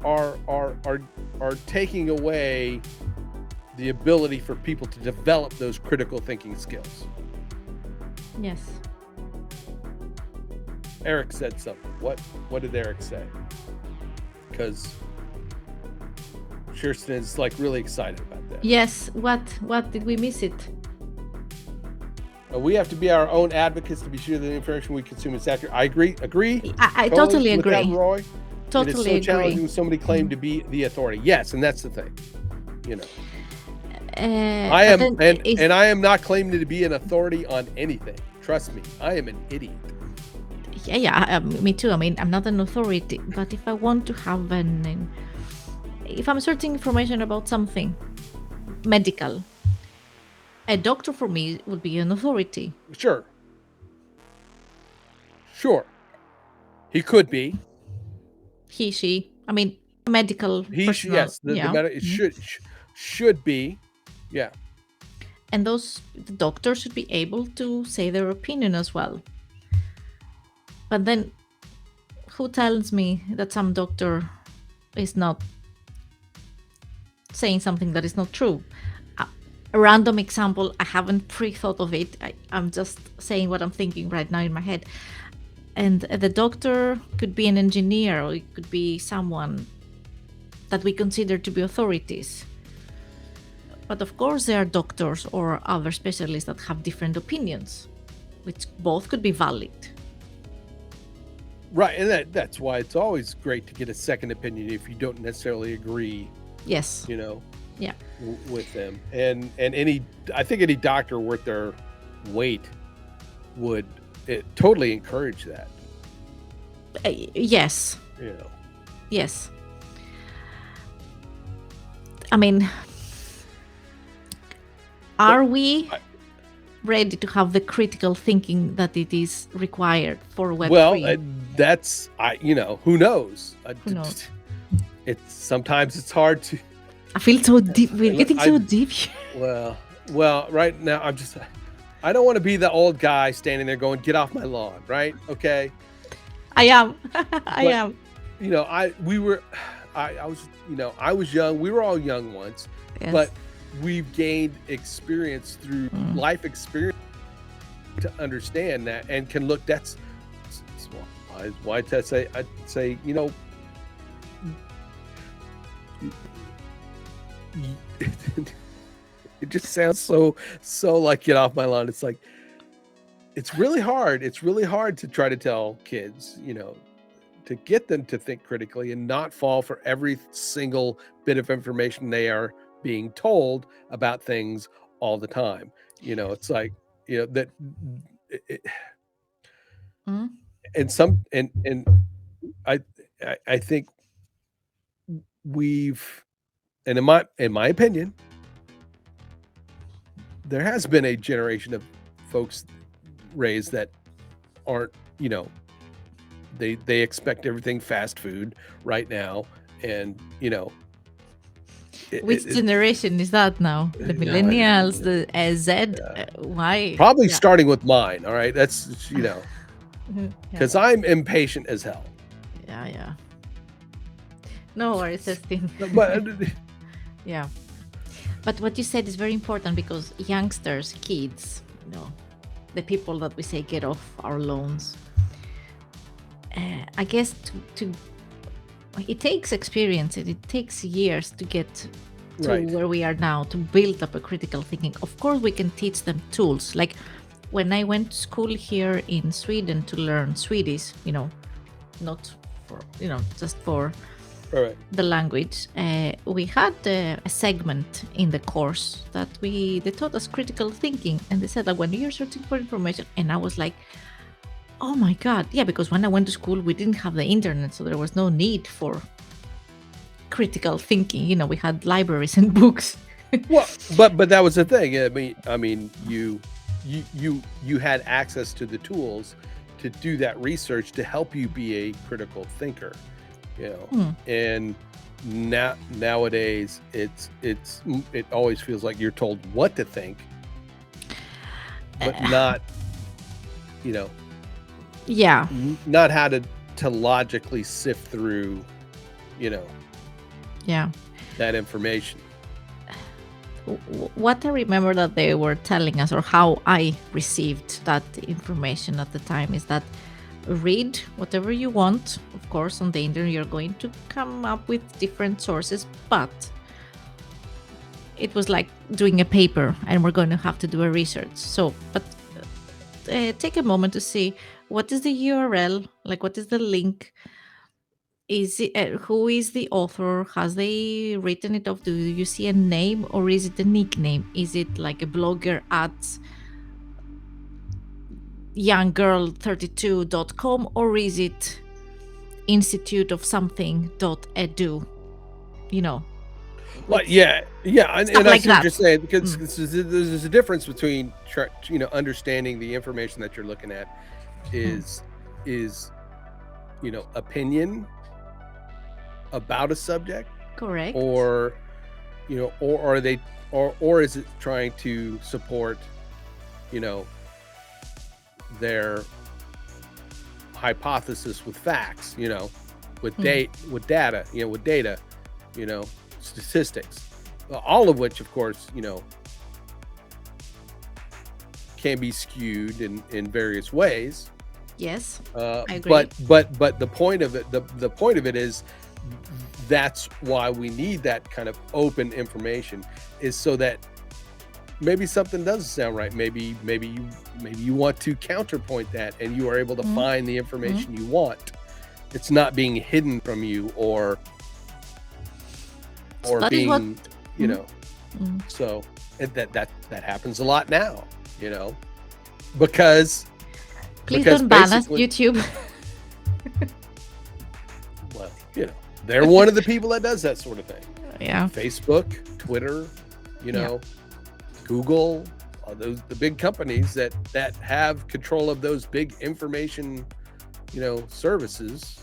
taking away the ability for people to develop those critical thinking skills.
Yes.
Eric said something. What did Eric say? Because Kirsten is like really excited about that.
Yes. What did we miss it?
We have to be our own advocates to be sure that the information we consume is accurate. I agree.
I totally
with that,
agree.
Roy. It is
Totally
so challenging
agree.
when somebody claimed to be the authority. Yes, and that's the thing. You know, I
But
am,
then
and I am not claiming to be an authority on anything. Trust me, I am an idiot.
yeah, me too. I mean, I'm not an authority, but if I want to have if I'm searching information about something medical, a doctor for me would be an authority.
Sure, sure, he could be.
He, she. I mean, medical personnel.
Yes, the
Yeah.
it should be, yeah.
And the doctors should be able to say their opinion as well. But then, who tells me that some doctor is not saying something that is not true? A random example, I haven't pre-thought of it. I'm just saying what I'm thinking right now in my head. And the doctor could be an engineer, or it could be someone that we consider to be authorities. But of course, there are doctors or other specialists that have different opinions, which both could be valid.
Right, and that's why it's always great to get a second opinion if you don't necessarily agree.
Yes.
You know.
Yeah.
With them, and I think any doctor worth their weight would totally encourage that.
Yes.
You know.
Yes. I mean, are we ready to have the critical thinking that it is required for Web3?
Well, that's who knows?
Who knows?
It's sometimes it's hard to.
I feel so deep. We're getting so deep here.
Well, right now I don't want to be the old guy standing there going, "Get off my lawn," right? Okay.
I am. I am.
You know, I was young. We were all young once,
yes.
But we've gained experience through life experience to understand that and can look. That's why I'd say, you know. It just sounds so like get off my lawn. It's like it's really hard to try to tell kids, you know, to get them to think critically and not fall for every single bit of information they are being told about things all the time. You know, it's like, you know, that and I think we've, and in my opinion, there has been a generation of folks raised that aren't, you know, they expect everything fast food right now, and you know.
Which generation is that now? The millennials, the Z? Why?
Probably starting with mine. All right, that's, you know, because I'm impatient as hell.
Yeah. No worries, Justin.
But
yeah. But what you said is very important, because youngsters, kids, you know, the people that we say get off our lawns, I guess it takes experience, and it takes years to get to where we are now, to build up a critical thinking. Of course, we can teach them tools. Like when I went to school here in Sweden to learn Swedish, you know, not for, you know, just for the language, we had a segment in the course that they taught us critical thinking, and they said that when you're searching for information, and I was like, oh my God, yeah, because when I went to school, we didn't have the internet, so there was no need for critical thinking. You know, we had libraries and books.
Well, but that was the thing. I mean, you had access to the tools to do that research to help you be a critical thinker, you know.
Hmm.
And nowadays it always feels like you're told what to think, but
Uh,
not, you know,
yeah,
not how to logically sift through, you know,
yeah.
that information.
What I remember that they were telling us, or how I received that information at the time, is that read whatever you want. Of course, on the internet, you're going to come up with different sources, but it was like doing a paper and we're going to have to do a research. So, but take a moment to see what is the URL, like what is the link, is it who is the author, has they written it off, do you see a name, or is it a nickname, is it like a blogger at younggirl32.com, or is it institute of something.edu, you know,
Like,
it's
yeah,
stuff
and I
like
see what you're
that.
saying, because
Mm,
there's a difference between understanding the information that you're looking at
mm,
is opinion about a subject,
correct.
or or are they, or is it trying to support you know their hypothesis with facts, with
Mm,
data, with data, you know, statistics, all of which, of course, can be skewed in various ways.
yes, I agree.
But the point of it, the point of it is, that's why we need that kind of open information, is so that maybe something doesn't sound right. Maybe you want to counterpoint that, and you are able to
Mm,
find the
mm.
information you want. It's not being hidden from you,
So
or
that is what.
being, you
Mm,
know.
mm.
So that happens a lot now, because
Please don't ban us,
basically,
YouTube.
well, they're one of the people that does that sort of thing.
Yeah,
Facebook, Twitter, you
yeah.
know, Google, the big companies that have control of those big information, services,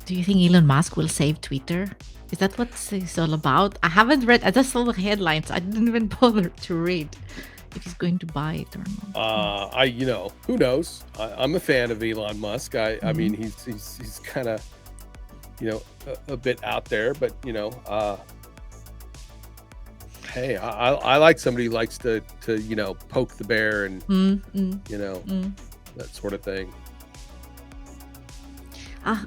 Do you think Elon Musk will save Twitter? Is that what it's all about? I haven't read. I just saw the headlines. I didn't even bother to read if he's going to buy it or not.
who knows? I'm a fan of Elon Musk. I
Mm-hmm.
mean, he's kind of, a bit out there, but hey, I like somebody who likes to poke the bear, and
Mm, mm,
you know
mm.
that sort of thing.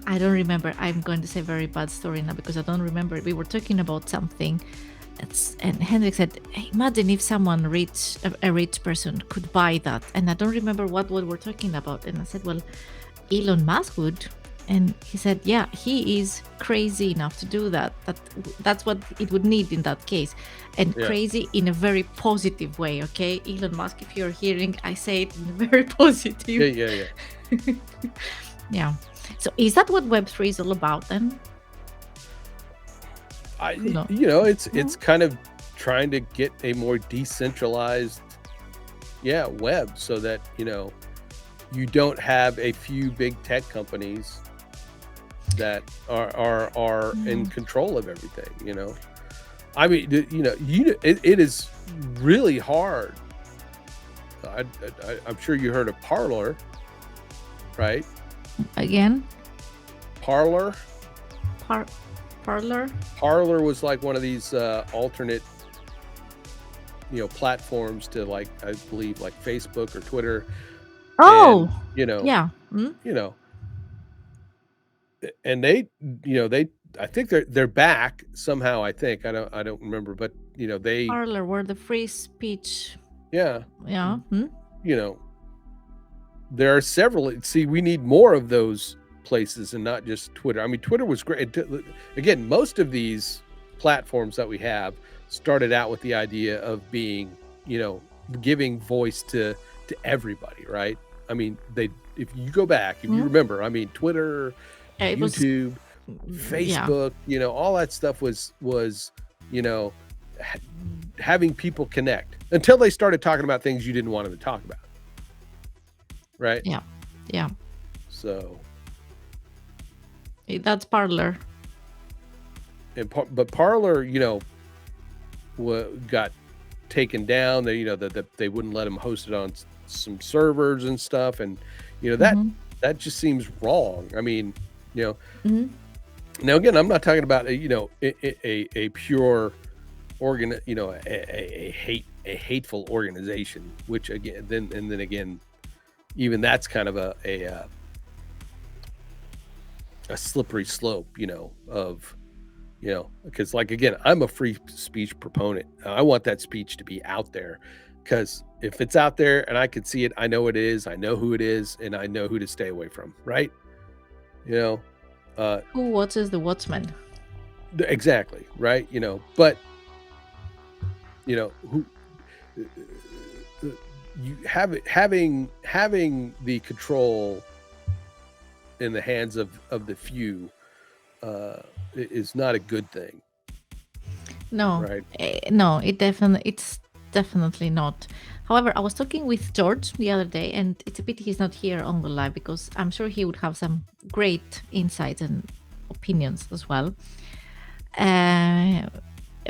I don't remember. I'm going to say a very bad story now because I don't remember. We were talking about something, and Henrik said, hey, "Imagine if someone rich, a rich person, could buy that." And I don't remember what we're talking about. And I said, "Well, Elon Musk would." And he said, "Yeah, he is crazy enough to do that. That's what it would need in that case, and
Yeah.
crazy in a very positive way." Okay, Elon Musk, if you're hearing, I say it in a very positive.
Yeah.
Yeah. So is that what Web3 is all about then? Who knows?
It's kind of trying to get a more decentralized, web, so that you don't have a few big tech companies that are in
Mm.
control of everything. I mean, it is really hard. I'm sure you heard of Parler, right?
Again,
Parler.
par- parlor.
Parler was like one of these alternate, platforms to, like, I believe, like Facebook or Twitter, and
Oh,
you know,
yeah. Mm?
you know, and they, I think they're back somehow. I think I don't remember, but they,
Parlor, where the free speech.
yeah,
Yeah. Mm?
you know, there are several. See, we need more of those places, and not just Twitter. I mean, Twitter was great. Again, most of these platforms that we have started out with the idea of being, giving voice to everybody, right? I mean, if you go back, if you
Mm?
remember, I mean, Twitter,
It was.
YouTube,
Yeah.
Facebook, all that stuff was, you know, having people connect, until they started talking about things you didn't want them to talk about, right?
Yeah. Yeah.
So,
That's Parlor.
but Parler, got taken down. They, they wouldn't let him host it on some servers and stuff, and
Mm-hmm.
that just seems wrong. I mean, you know,
Mm-hmm.
now again, I'm not talking about a pure a hateful organization, which again, then again, even that's kind of a slippery slope, of because like again, I'm a free speech proponent. I want that speech to be out there, because if it's out there and I can see it, I know it is, I know who it is, and I know who to stay away from, right? You know, uh,
Who watches the Watchmen?
exactly, right? But who you have it having the control in the hands of the few is not a good thing,
No,
right?
no, it's definitely not. However, I was talking with George the other day, and it's a pity he's not here on the live because I'm sure he would have some great insights and opinions as well. Uh,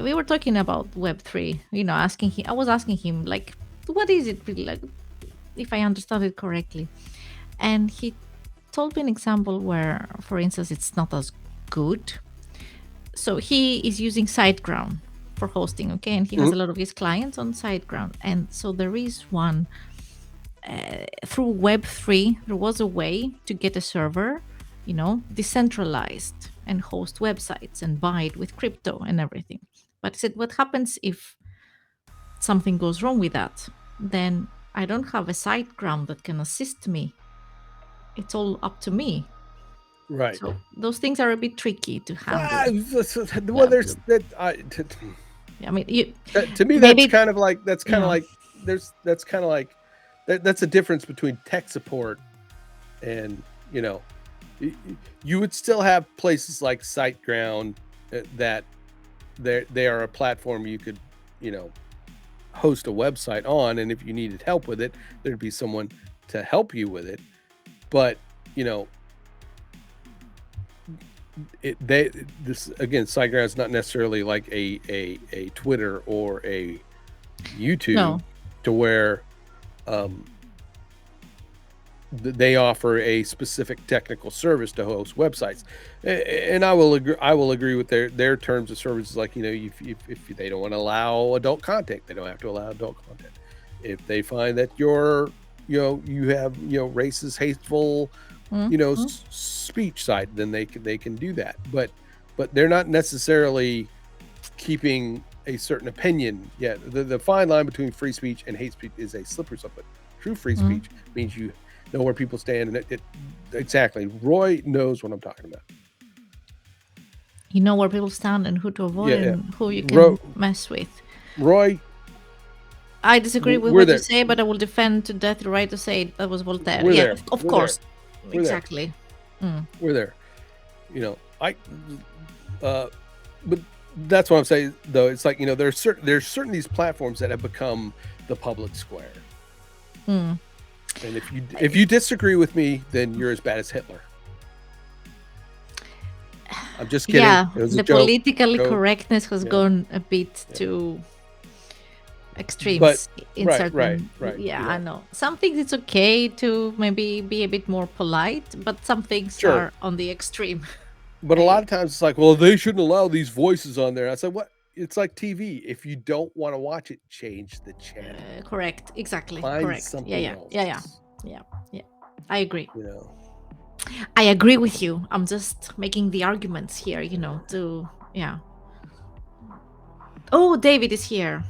we were talking about Web3. Asking him. I was asking him like, what is it really like? If I understand it correctly, and he told me an example where, for instance, it's not as good. So he is using SiteGround for hosting, okay, and he has
Mhm.
a lot of his clients on SiteGround, and so there is one through Web3. There was a way to get a server, decentralized and host websites and buy it with crypto and everything. But he said, what happens if something goes wrong with that? Then I don't have a SiteGround that can assist me. It's all up to me.
Right.
So those things are a bit tricky to handle.
Well,
Uh,
there's that.
I mean, you
To me, that's
maybe
kind of like
yeah.
that's kind of like that's a difference between tech support and you know you would still have places like SiteGround that they are a platform you could you know host a website on, and if you needed help with it, there'd be someone to help you with it. But you know, they this again, SiteGround is not necessarily like a Twitter or a YouTube,
No.
to where um, they offer a specific technical service to host websites, and I will agree with their terms of services. Like if they don't want to allow adult content, they don't have to allow adult content. If they find that you have racist, hateful,
Mhm.
speech site, then they can do that. But they're not necessarily keeping a certain opinion. Yeah, the fine line between free speech and hate speech is a slippery slope. But true free
Mhm.
speech means you know where people stand, and it exactly. Roy knows what I'm talking about.
You know where people stand and who to avoid
Yeah, yeah.
and who you can mess with.
Roy,
I disagree with
we're
what you
there.
say, but I will defend to death the right to say it. That was Voltaire.
We're
Yeah,
there.
of
We're there.
course.
We're there.
Exactly. Mm.
We're there. I uh but that's what I'm saying though. It's like, there's certain these platforms that have become the public square.
Mm.
And if you disagree with me, then you're as bad as Hitler. I'm just kidding.
Yeah,
It was a
the
joke.
politically
Joke.
correctness has
Yeah.
gone a bit
Yeah.
to
But
extremes in
right, right,
certain.
right.
Yeah, I know. Some things it's okay to maybe be a bit more polite, but some things
Sure.
are on the extreme.
But a
I
lot of times it's like, well, they shouldn't allow these voices on there. I said, what? It's like TV. If you don't want to watch it, change the channel.
Correct. Exactly.
Find
Correct. Yeah,
something
yeah. Yeah, yeah.
else.
Yeah. Yeah. I agree.
You know.
I agree with you. I'm just making the arguments here, to yeah. Oh, David is here.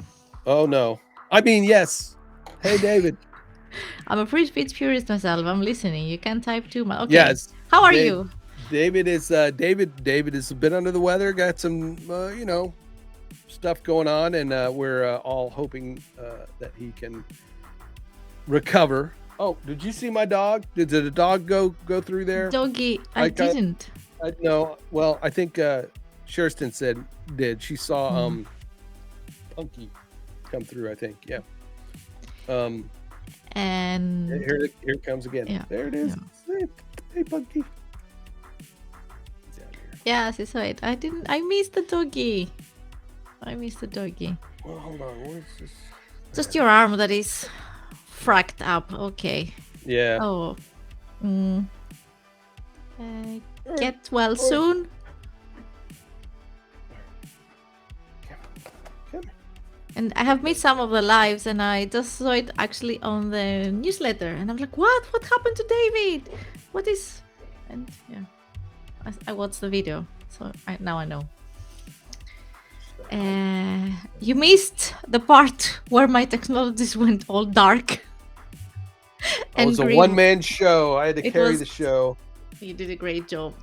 Oh no. I mean, yes. Hey, David.
I'm a free speech purist myself. I'm listening. You can type too much. Okay.
Yes,
How are
Dave.
you?
David is a bit under the weather. Got some stuff going on, and we're all hoping that he can recover. Oh, did you see my dog? Did the dog go through there?
Doggy, I
I got
didn't.
I no. Well, I think Sherston said did. She saw
Hmm.
Punky come through. I think yeah. Um,
And
Here it comes again.
yeah,
There it
yeah.
is. Hey, Punky. He's out here.
Yes, it's right. I missed the doggy. I missed the doggy.
Well, hold on. Where's this?
Just your arm that is fracked up. Okay.
Yeah.
Oh. Mm.
Oi,
Get well
oi.
soon.
Come.
And I have missed some of the lives, and I just saw it actually on the newsletter, and I'm like, "What? What happened to David? What is?" And yeah, I watched the video, so now I know. You missed the part where my technologies went all dark
It was a
grim.
one-man show. I had to
It
carry
was-
the show.
You did a great job.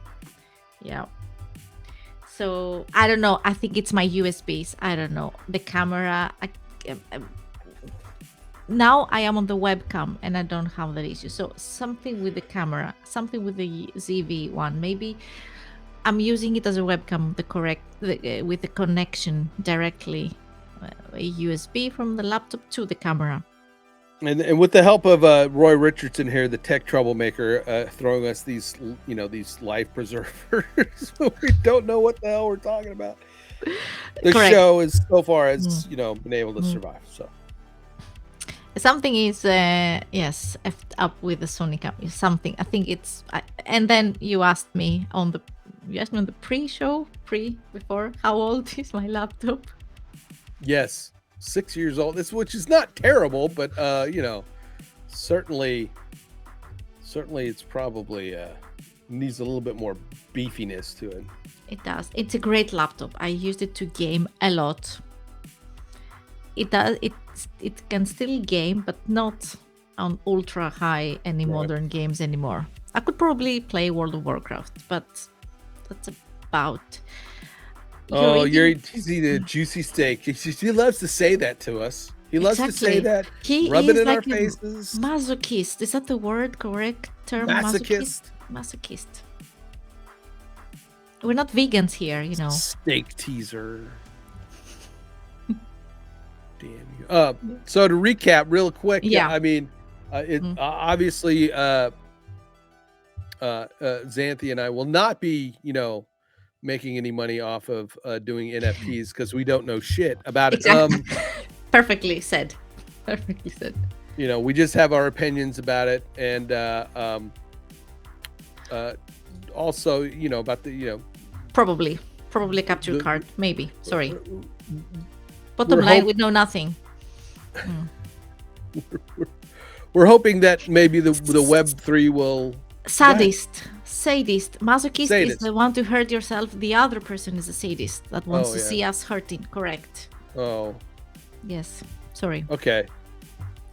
Yeah. So I don't know. I think it's my USBs. I don't know. The camera. Now I am on the webcam and I don't have that issue. So something with the camera, something with the ZV one. Maybe I'm using it as a webcam, with the connection directly, a USB from the laptop to the camera.
And with the help of Roy Richardson here, the tech troublemaker, throwing us these life preservers, we don't know what the hell we're talking about. The
Correct.
show is so far has been able to survive. So
something is yes effed up with the Sony camera. Something I think it's. And then you asked me on the pre-show, before, how old is my laptop?
yes, 6 years old. Which is not terrible, but certainly it's probably needs a little bit more beefiness to it.
It does. It's a great laptop. I used it to game a lot. It does. It can still game, but not on ultra high any modern games anymore. I could probably play World of Warcraft, but that's about.
You see the juicy steak. He loves to say that to us. He loves to say that. Rub it in our faces.
Masochist. Is that the word? Correct term?
Masochist.
Masochist. We're not vegans here, you know.
Steak teaser. Damn you. So to recap real quick, I mean, obviously Xanthi and I will not be, making any money off of doing NFTs because we don't know shit about it.
Perfectly said. Perfectly said.
We just have our opinions about it, and also, about the,
probably capture card, maybe. Sorry. Bottom line, we know nothing.
We're hoping that maybe the Web3 will.
Sadist, masochist is the one to hurt yourself. The other person is a sadist that wants to see us hurting. Correct.
Oh.
Yes. Sorry.
Okay.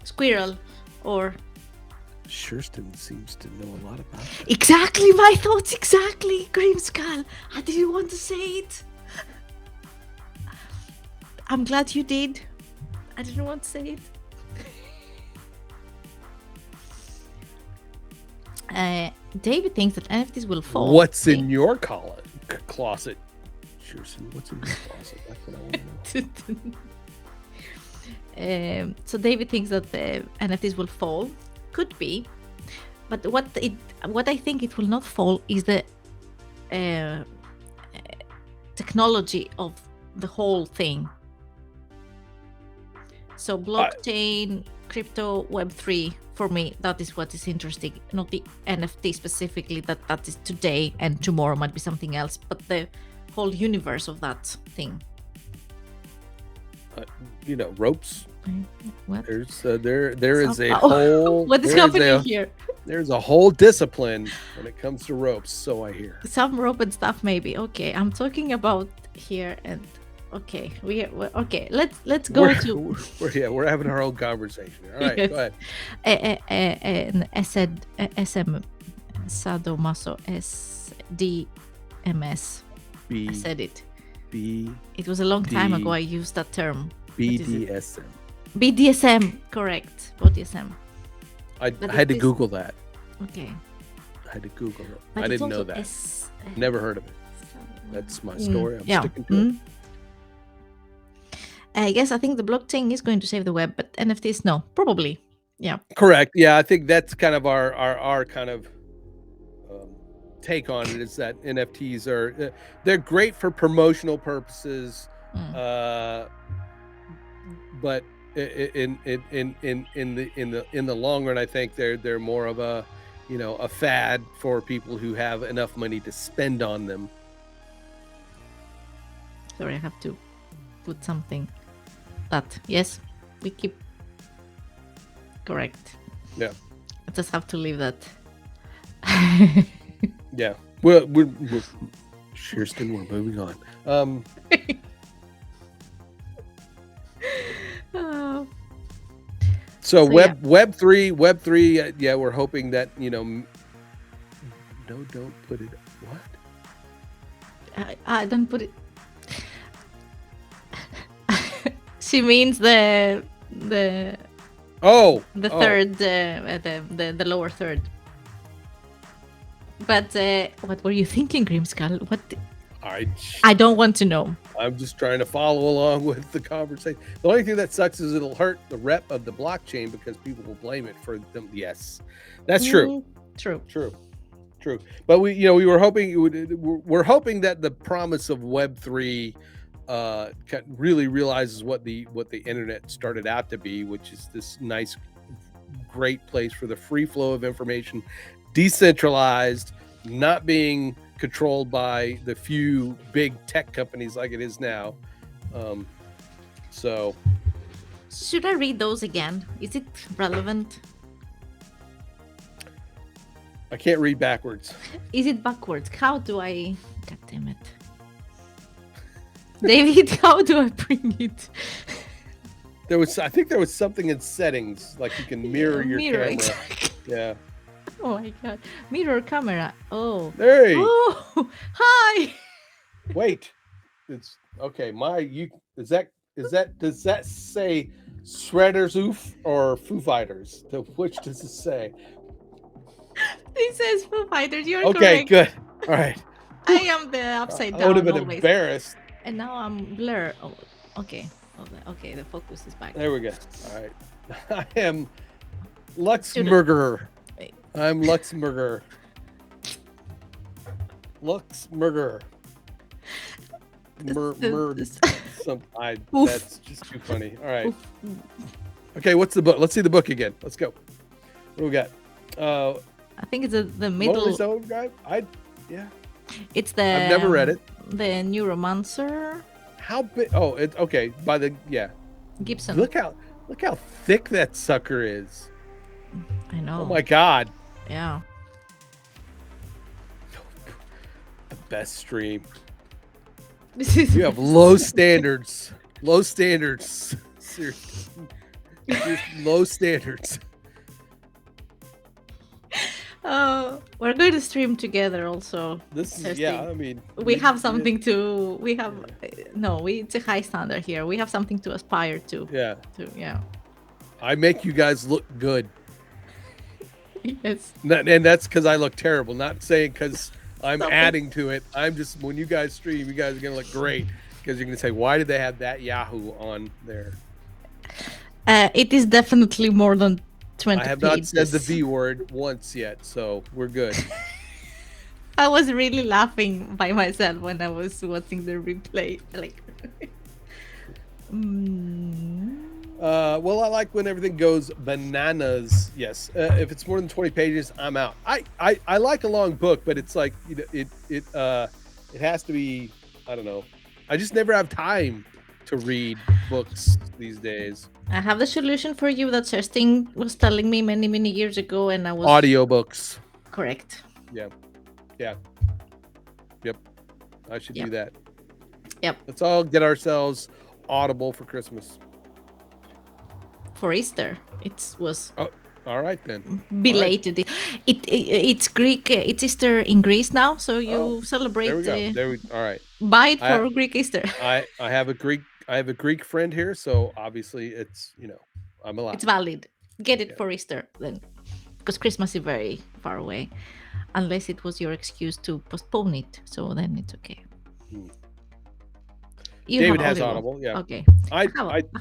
Squirrel, or.
Shurston seems to know a lot about that.
Exactly my thoughts. Exactly, Grymskull. I didn't want to say it. I'm glad you did. I didn't want to say it. David thinks that NFTs will fall.
What's in your closet? Shurston, what's in your closet? That's what I want
to know. So David thinks that the NFTs will fall. Could be, but what I think it will not fall is the technology of the whole thing. So blockchain, crypto, Web3, for me, that is what is interesting. Not the NFT specifically, that is today, and tomorrow might be something else, but the whole universe of that thing.
Ropes.
What?
There's there is a whole.
What is happening here?
There's a whole discipline when it comes to ropes, so I hear.
Some rope and stuff, maybe. Okay, I'm talking about here, and okay, okay. Let's go to.
We're having our own conversation. All right,
yes.
Go ahead.
SM Sadomaso SDMS. I said it. It was a long time ago. I used that term.
BDSM.
BDSM, correct. BDSM.
I had to Google that.
Okay.
I had to Google it. I didn't know that. Never heard of it. That's my story. I'm sticking to it.
I think the blockchain is going to save the web, but NFTs, no, probably. Yeah.
Correct. Yeah, I think that's kind of our kind of um, take on it is that NFTs are they're great for promotional purposes,
Mm.
uh, but in the long run, I think they're more of a a fad for people who have enough money to spend on them.
Sorry, I have to put something. That yes, we keep correct.
Yeah,
I just have to leave that.
yeah. We're Shearston. We're moving on.
Uh,
So
so yeah,
web three. Yeah, we're hoping that no, don't put it. What?
I don't put it. She means the
Oh,
the
oh.
third, the lower third. But what were you thinking, Grimskull? What?
I
I don't want to know.
I'm just trying to follow along with the conversation. The only thing that sucks is it'll hurt the rep of the blockchain because people will blame it for them. Yes, that's true.
Mm, true.
True. True. But we were hoping we're hoping that the promise of Web3 really realizes what the internet started out to be, which is this nice, great place for the free flow of information, decentralized, not being controlled by the few big tech companies like it is now. Um, so
Should I read those again? Is it relevant?
I can't read backwards.
Is it backwards? How do I? God damn it, David! How do I bring it?
I think there was something in settings like you can mirror your
Mirror.
camera.
Exactly.
Yeah.
Oh my god, mirror camera. Oh.
Hey.
Oh. Hi.
Wait. It's okay. Does that say Shredder's Oof or Foo Fighters? Which does it say?
It says Foo Fighters. You're
Okay,
correct.
good. All right.
I am the upside
I would have
down
been
always.
embarrassed.
And now I'm blur. Oh, okay. Okay, the focus is back.
There we go. All right. I am Luxemburger. I'm Luxemburger. Luxemburger. That's just too funny. All right. Okay, what's the book? Let's see the book again. Let's go. What do we got?
I think it's the middle.
Guy. Yeah.
It's the.
I've never read it.
The Neuromancer.
How big? Oh, it's okay. By the
Gibson.
Look how thick that sucker is.
I know.
Oh my god.
Yeah.
The best stream.
You
have low standards. Low standards. Seriously. Low standards.
We're going to stream together also.
This is I mean
we have something to it's a high standard here. We have something to aspire to.
Yeah. I make you guys look good.
Yes.
And that's because I look terrible. Not saying because I'm adding to it. I'm just when you guys stream, you guys are gonna look great because you're gonna say, why did they have that Yahoo on there?
It is definitely more than 20
I have
pages.
not said the V word once yet, so we're good.
I was really laughing by myself when I was watching the replay. Like,
well, I like when everything goes bananas. Yes, if it's more than 20 pages, I'm out. I like a long book, but it's like it has to be. I don't know. I just never have time to read books these days.
I have the solution for you that Kerstin was telling me many years ago, and I was
audiobooks.
Correct.
Yeah. Yep. I should do that.
Yep.
Let's all get ourselves Audible for Christmas.
For Easter, it was.
Oh, all right then.
Belated. Right. It's Greek. It's Easter in Greece now, so you celebrate.
There we go. All right.
Buy it for Greek Easter.
I have a Greek friend here, so obviously it's I'm allowed.
It's valid. Get it for Easter then, because Christmas is very far away, unless it was your excuse to postpone it. So then it's okay.
David has Audible. Yeah.
Okay. I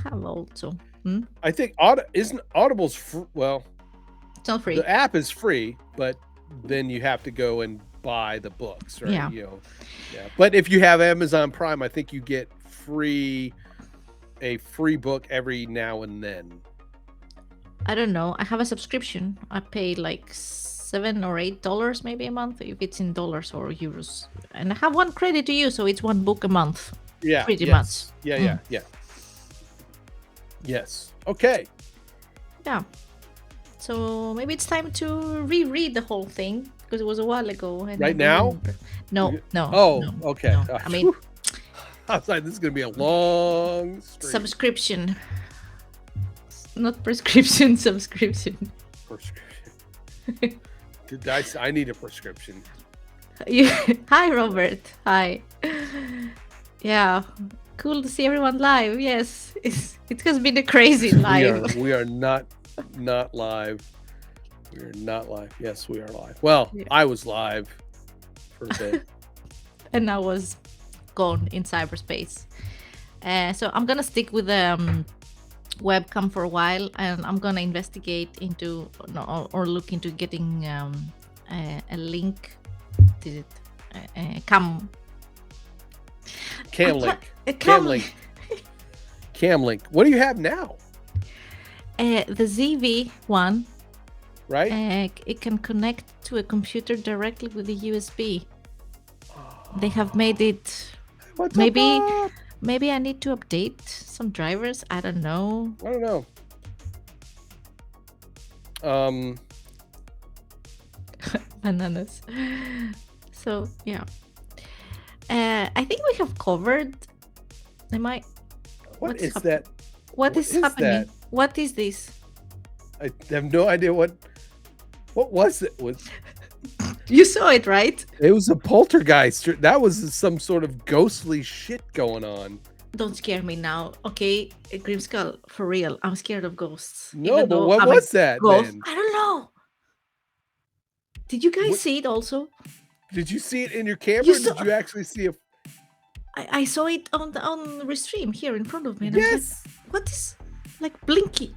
have also. Hmm?
I think isn't Audible's well,
It's not free.
the app is free, but then you have to go and buy the books, right?
Yeah.
Yeah. But if you have Amazon Prime, I think you get a free book every now and then.
I don't know. I have a subscription. I pay like $7 or $8 maybe a month if it's in dollars or euros, and I have one credit to use, so it's one book a month,
Yeah.
pretty much.
Yes. Yeah. Yes. Okay.
Yeah. So maybe it's time to reread the whole thing because it was a while ago. And I
Right
don't
now?
remember. No, no.
Oh,
no,
okay.
No. I mean,
I was like, this is going to be a long stream.
subscription, not prescription. Subscription.
Prescription. I need a prescription.
Hi, Robert. Hi. Yeah, cool to see everyone live. Yes, it has been a crazy live.
We are not live. We are not live. Yes, we are live. Well,
Yeah.
I was live for a bit.
And I was gone in cyberspace. So I'm gonna stick with webcam for a while, and I'm gonna investigate into or look into getting a link. Did it cam
Link.
Cam link?
Cam link. What do you have now?
The ZV one.
Right?
It can connect to a computer directly with the USB. They have made it.
What's
Maybe
up?
maybe I need to update some drivers. I don't know.
I don't know.
Bananas. So yeah. I think we have covered. Am I?
What
What's
is
hap-
that?
What is happening?
that?
What is this?
I have no idea what was it?
You saw it, right?
It was a poltergeist. That was some sort of ghostly shit going on.
Don't scare me now, okay? Grymskull, for real. I'm scared of ghosts.
No,
even
but
though
what
I'm a
was that
ghost.
then?
I don't know. Did you guys
What-
see it also?
Did you see it in your camera?
You
Or
saw-
did you actually see a?
I saw it on the restream here in front of me. And I was
Yes.
like, what is like blinky?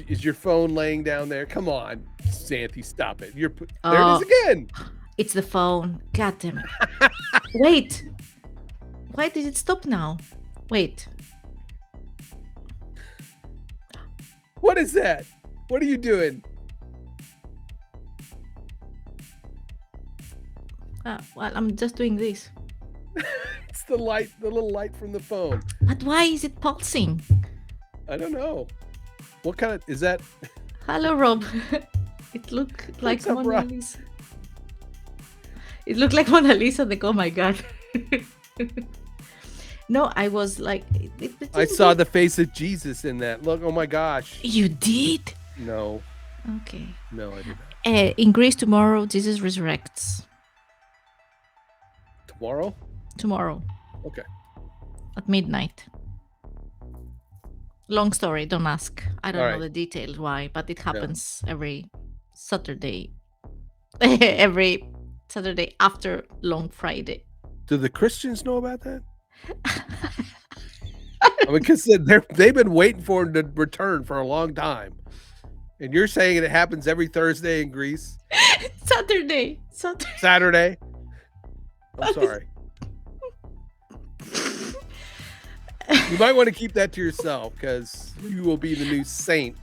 Is your phone laying down there? Come on, Santi, stop it. There it is again.
It's the phone. God damn it. Wait. Why did it stop now? Wait.
What is that? What are you doing?
Well, I'm just doing this.
It's the little light from the phone.
But why is it pulsing?
I don't know. What kind of is that?
Hello, Rob. It looked like
What's up,
Mona
Rob?
Lisa. It looked like Mona Lisa. Like, oh my god. No, I was like,
I saw the face of Jesus in that. Look, oh my gosh.
You did?
No,
Okay.
no, I did not.
In Greece tomorrow, Jesus resurrects.
Tomorrow?
Tomorrow.
Okay.
At midnight. Long story, don't ask. I don't know
Alright.
the details why, but it happens every Saturday. Every Saturday after Long Friday.
Do the Christians know about that? I mean, because they've been waiting for him to return for a long time, and you're saying it happens every Thursday in Greece,
Saturday.
Saturday. I'm sorry. You might want to keep that to yourself because you will be the new saint,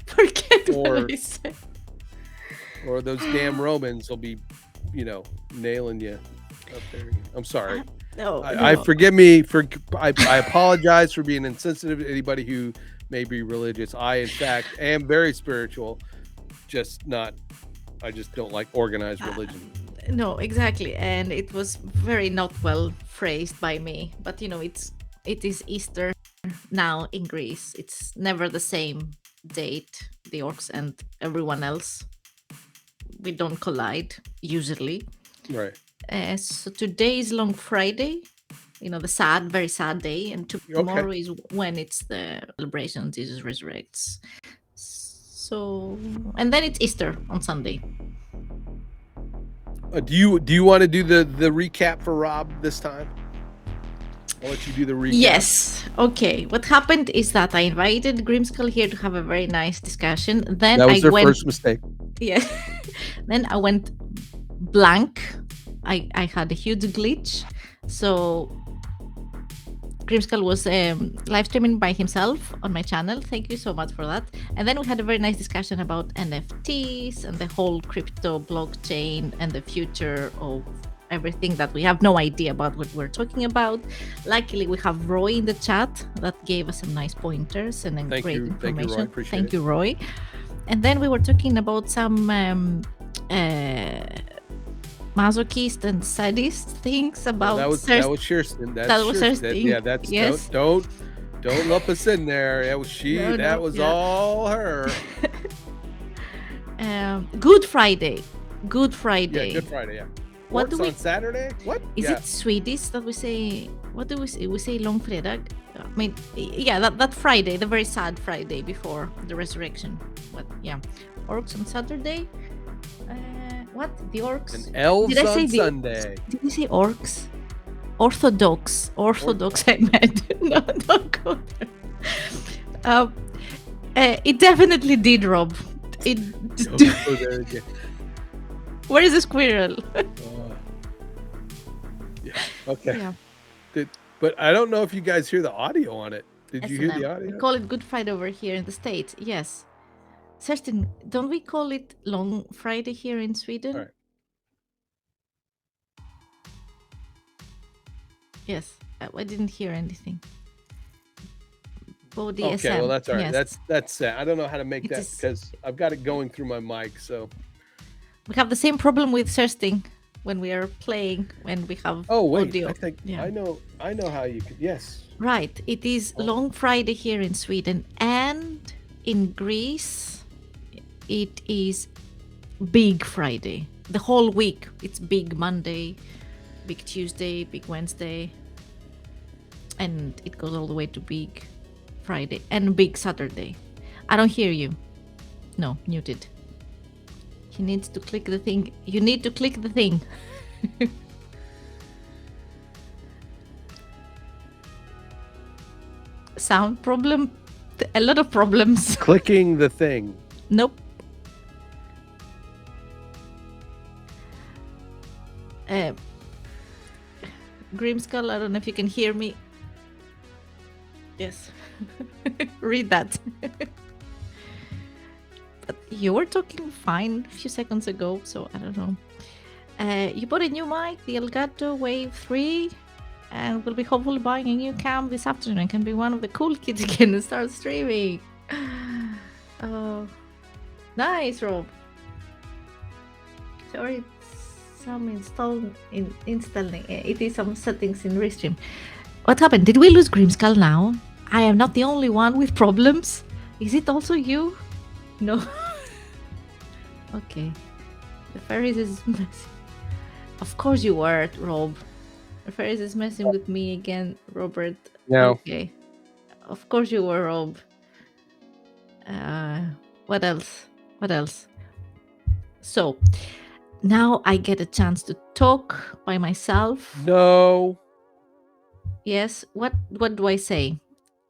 Forget
Or-
what I said.
or those damn Romans will be, nailing you up there. I'm sorry.
No,
I forgive me for I apologize for being insensitive to anybody who may be religious. I in fact am very spiritual, I just don't like organized religion.
No, exactly, and it was very not well phrased by me. But it is Easter now in Greece. It's never the same date. The orcs and everyone else. We don't collide usually.
Right.
So today is Long Friday. The very sad day, and tomorrow is when it's the celebration. Jesus resurrects. So, and then it's Easter on Sunday.
Do you want to do the recap for Rob this time? I'll let you do the recap.
Yes. Okay. What happened is that I invited Grymskull here to have a very nice discussion. Then
That was
I
their
went.
first mistake.
Yeah. Then I went blank. I had a huge glitch. So Grymskull was live streaming by himself on my channel. Thank you so much for that. And then we had a very nice discussion about NFTs and the whole crypto blockchain and the future of everything that we have no idea about what we're talking about. Luckily, we have Roy in the chat that gave us some nice pointers and
Thank
great
you.
information.
Thank you, Roy. Appreciate
Thank
it.
you, Roy. And then we were talking about some masochist and sadist things about
that was Kirsten.
that was
Kirsten.
Kirsten.
Yeah, that's
yes.
don't lump us in there. That was she.
No,
that
no,
was
yeah.
all her.
Good Friday. Good Friday.
Yeah, Good Friday. Yeah.
What
Works
do we
on Saturday? What
is it Swedish that we say? What do we say? We say långfredag. I mean, yeah, that Friday, the very sad Friday before the resurrection. But yeah, orcs on Saturday. What the orcs?
And elves
Did I say
on Sunday.
Did we say orcs? Orthodox. I meant. No, don't go there. It definitely did, Rob. It.
Oh, there again.
Where is the squirrel?
Yeah. Okay.
Yeah.
But I don't know if you guys hear the audio on it. Did you hear the audio?
We call it Good Friday over here in the States. Yes. Certain, don't we call it Long Friday here in Sweden?
All right.
Yes. I didn't hear anything.
Okay, well that's all right.
Yes.
That's I don't know how to make that because I've got it going through my mic. So
we have the same problem with thirsting when we are playing when we have audio.
I think I know how you could. Yes.
Right. It is Long Friday here in Sweden, and in Greece it is Big Friday. The whole week it's Big Monday, Big Tuesday, Big Wednesday, and it goes all the way to Big Friday and Big Saturday. I don't hear you. No, muted. He needs to click the thing. You need to click the thing. Sound problem? A lot of problems.
Clicking the thing.
Nope. Grymskull, I don't know if you can hear me. Yes. Read that. But you were talking fine a few seconds ago, so I don't know. You bought a new mic, the Elgato Wave 3, and will be hopefully buying a new cam this afternoon and can be one of the cool kids again and start streaming. Oh, nice, Rob. Sorry, some installing. It is some settings in Restream. What happened? Did we lose Grymskull now? I am not the only one with problems. Is it also you? No. Okay. The Ferris is messing. Of course you were, Rob. The Ferris is messing with me again, Robert.
No.
Okay. Of course you were, Rob. What else? What else? So, now I get a chance to talk by myself.
No.
Yes. What do I say?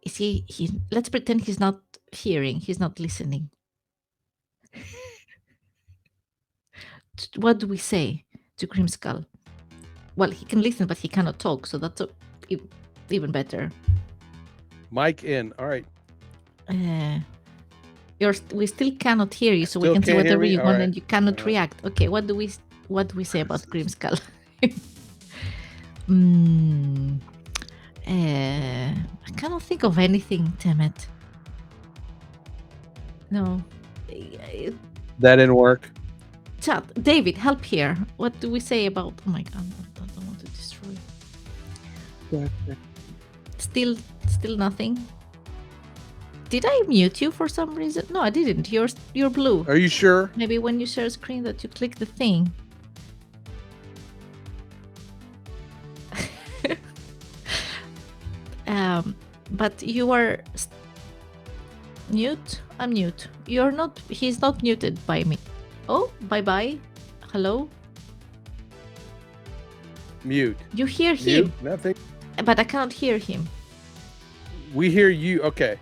Is he let's pretend he's not hearing, he's not listening. What do we say to Grymskull? Well, he can listen, but he cannot talk, so that's even better.
Mic in. All right.
We still cannot hear you, so we can say whatever you want, and you cannot react. Okay, what do we say about Grymskull? I cannot think of anything, damn it. No.
That didn't work.
Chat, David, help here. What do we say about? Oh my god, I don't want to destroy. Still nothing. Did I mute you for some reason? No, I didn't. You're blue.
Are you sure?
Maybe when you share a screen that you click the thing. But you are mute. Unmute. You're not. He's not muted by me. Oh, bye. Hello.
Mute.
You hear him.
Nothing.
but I cannot hear him.
We hear you. Okay.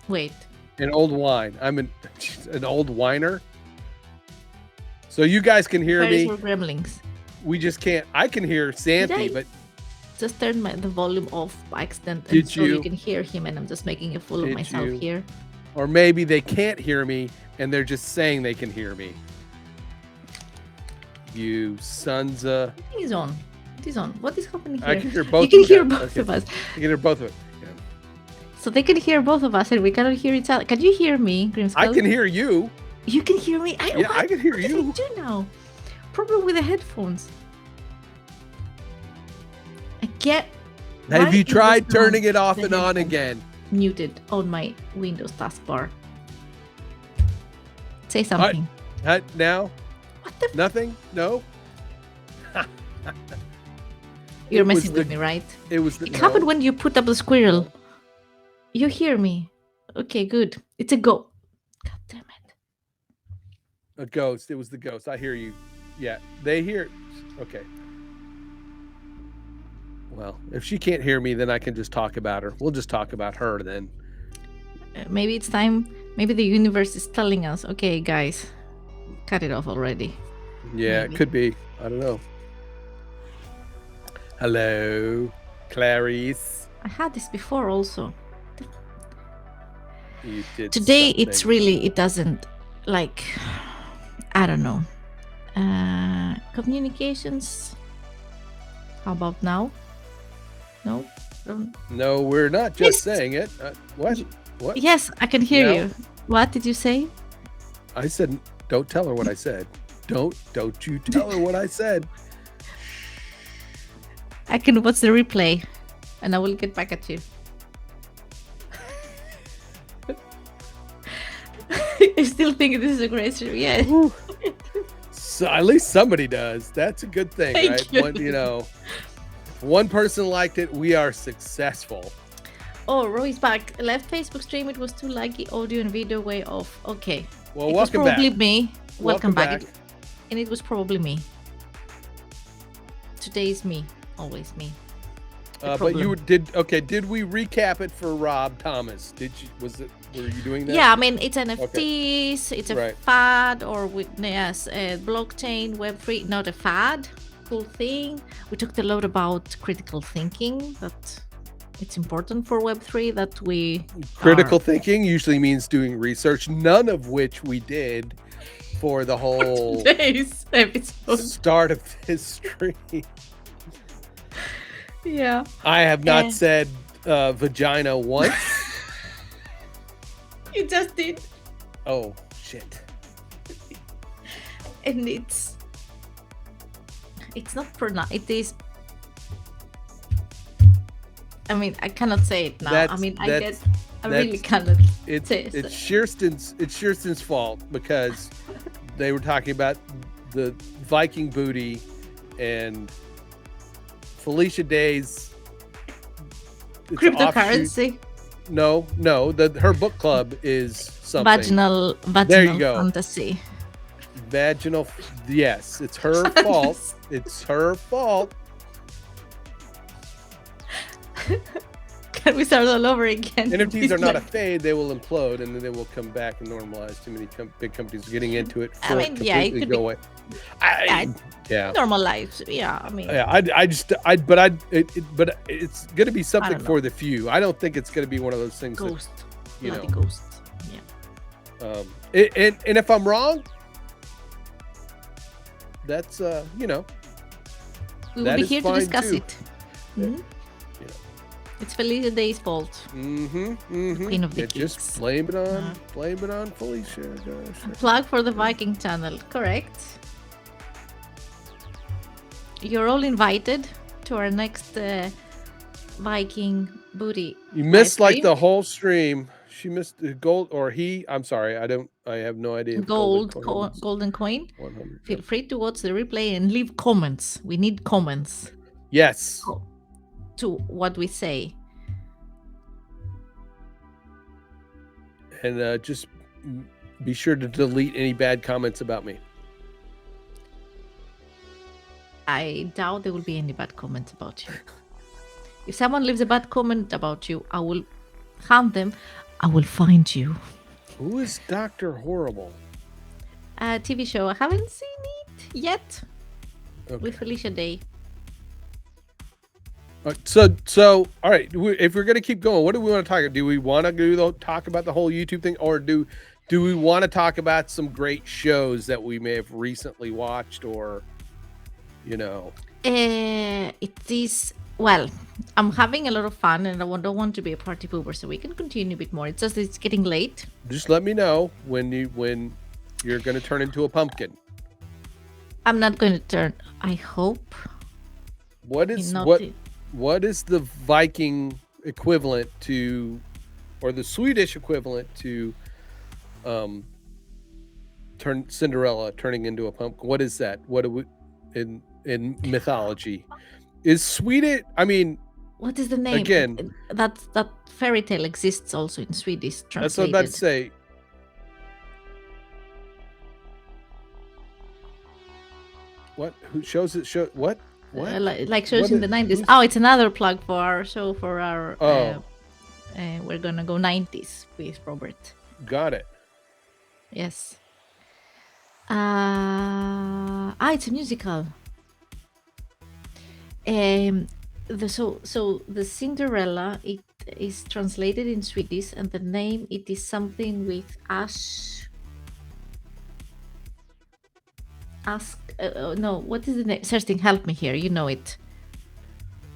Wait.
An old wine. I'm an old whiner. So you guys can hear
Fairies
me.
or gremlins?
We just can't. I can hear Santi, but
just turn the volume off by accident,
Did
so you
you?
can hear him, and I'm just making a fool of
Did
myself
you?
here.
Or maybe they can't hear me and they're just saying they can hear me. You sons of.
It is on. It is on. What is happening here?
I can hear both.
You can
of
hear
you guys.
both
Okay.
of us.
I can hear both of it. Yeah.
So they can hear both of us, and we cannot hear each other. Can you hear me, Grymskull?
I can hear you.
You can hear me?
Yeah, I can hear you.
What did I do now? Problem with the headphones. I can't.
Have you tried turning it off and on again?
Muted on my Windows taskbar. Say something.
Now?
What the?
Nothing? No?
You're messing with me, right?
It was.
It happened when you put up the squirrel. You hear me? Okay, good. It's a go. God damn it.
A ghost. It was the ghost. I hear you. Yeah, they hear. Okay. Well, if she can't hear me, then I can just talk about her. We'll just talk about her then.
Maybe it's time. Maybe the universe is telling us, okay, guys, cut it off already.
Yeah, maybe. It could be. I don't know. Hello, Clarice.
I had this before also.
You did.
Today it's really, it doesn't, like, I don't know. Communications. How about now? No?
No, we're not just saying it. What? What?
Yes, I can hear you. What did you say?
I said, don't tell her what I said. Don't you tell her what I said.
I can watch the replay and I will get back at you. I still think this is a great show. Yeah.
So at least somebody does. That's a good thing,
Thank
right?
you.
One person liked it, we are successful.
Oh, Roy's back. Left Facebook stream. It was too laggy. Audio and video way off. Okay.
Well,
it
welcome
was probably
back.
me. Welcome back.
back.
And it was probably me. Today is me. Always me.
But you did okay. Did we recap it for Rob Thomas? Were you doing that?
Yeah, I mean it's NFTs. Okay. It's a fad, or blockchain, Web3. Not a fad. Cool thing. We talked a lot about critical thinking. That it's important for Web3 that we.
Critical thinking usually means doing research. None of which we did for the whole
today's episode.
Start of this stream.
Yeah.
I have not said vagina once.
You just did.
Oh, shit.
And it's not pronounced. It is. I mean, I cannot say it now. I really cannot say it.
It's Shearston's fault because they were talking about the Viking booty and Felicia Day's
cryptocurrency.
No, her book club is something.
Vaginal
there you go.
Fantasy.
Vaginal, yes, it's her fault. It's her fault.
Can we start all over again?
NFTs are not a fade; they will implode, and then they will come back and normalize. Too many big companies are getting into it.
It could
go away.
Normal lives. Yeah, I mean.
Yeah, but it's going to be something for the few. I don't think it's going to be one of those things.
Ghost,
that,
ghosts. Yeah.
And if I'm wrong, that's
we will be here to discuss it. Mm-hmm. It's Felicia Day's fault. Queen of the Geeks.
Just blame it on Felicia.
Plug for the Viking channel, correct? You're all invited to our next Viking booty.
You missed like the whole stream. She missed the gold, or he. I'm sorry, I have no idea.
Golden coin.
100.
Feel free to watch the replay and leave comments. We need comments.
Yes.
To what we say.
And just be sure to delete any bad comments about me.
I doubt there will be any bad comments about you. If someone leaves a bad comment about you, I will hunt them. I will find you.
Who is Dr. Horrible?
A TV show. I haven't seen it yet
Okay.
with Felicia Day.
So, all right. If we're gonna keep going, what do we want to talk about? Do we want to talk about the whole YouTube thing, or do we want to talk about some great shows that we may have recently watched, or you know?
It is well. I'm having a lot of fun, and I don't want to be a party pooper, so we can continue a bit more. It's just it's getting late.
Just let me know when you're gonna turn into a pumpkin.
I'm not going to turn. I hope.
What is
Not
what
it.
what is the Viking equivalent to, or the Swedish equivalent to, turn Cinderella turning into a pumpkin? What is that? What do we in mythology? Is Sweden? I mean,
What is the name?
again,
That fairy tale exists also in Swedish
that's what I'm about to
translated.
say. What? Who shows it? Show what? What?
Like shows
What
in
is-
the 90s.
who's-
Oh, it's another plug for our show for our.
Oh,
We're gonna go 90s with Robert.
got it.
Yes. It's a musical. The Cinderella, it is translated in Swedish, and the name it is something with ask no, what is the name? Searching, help me here, you know it,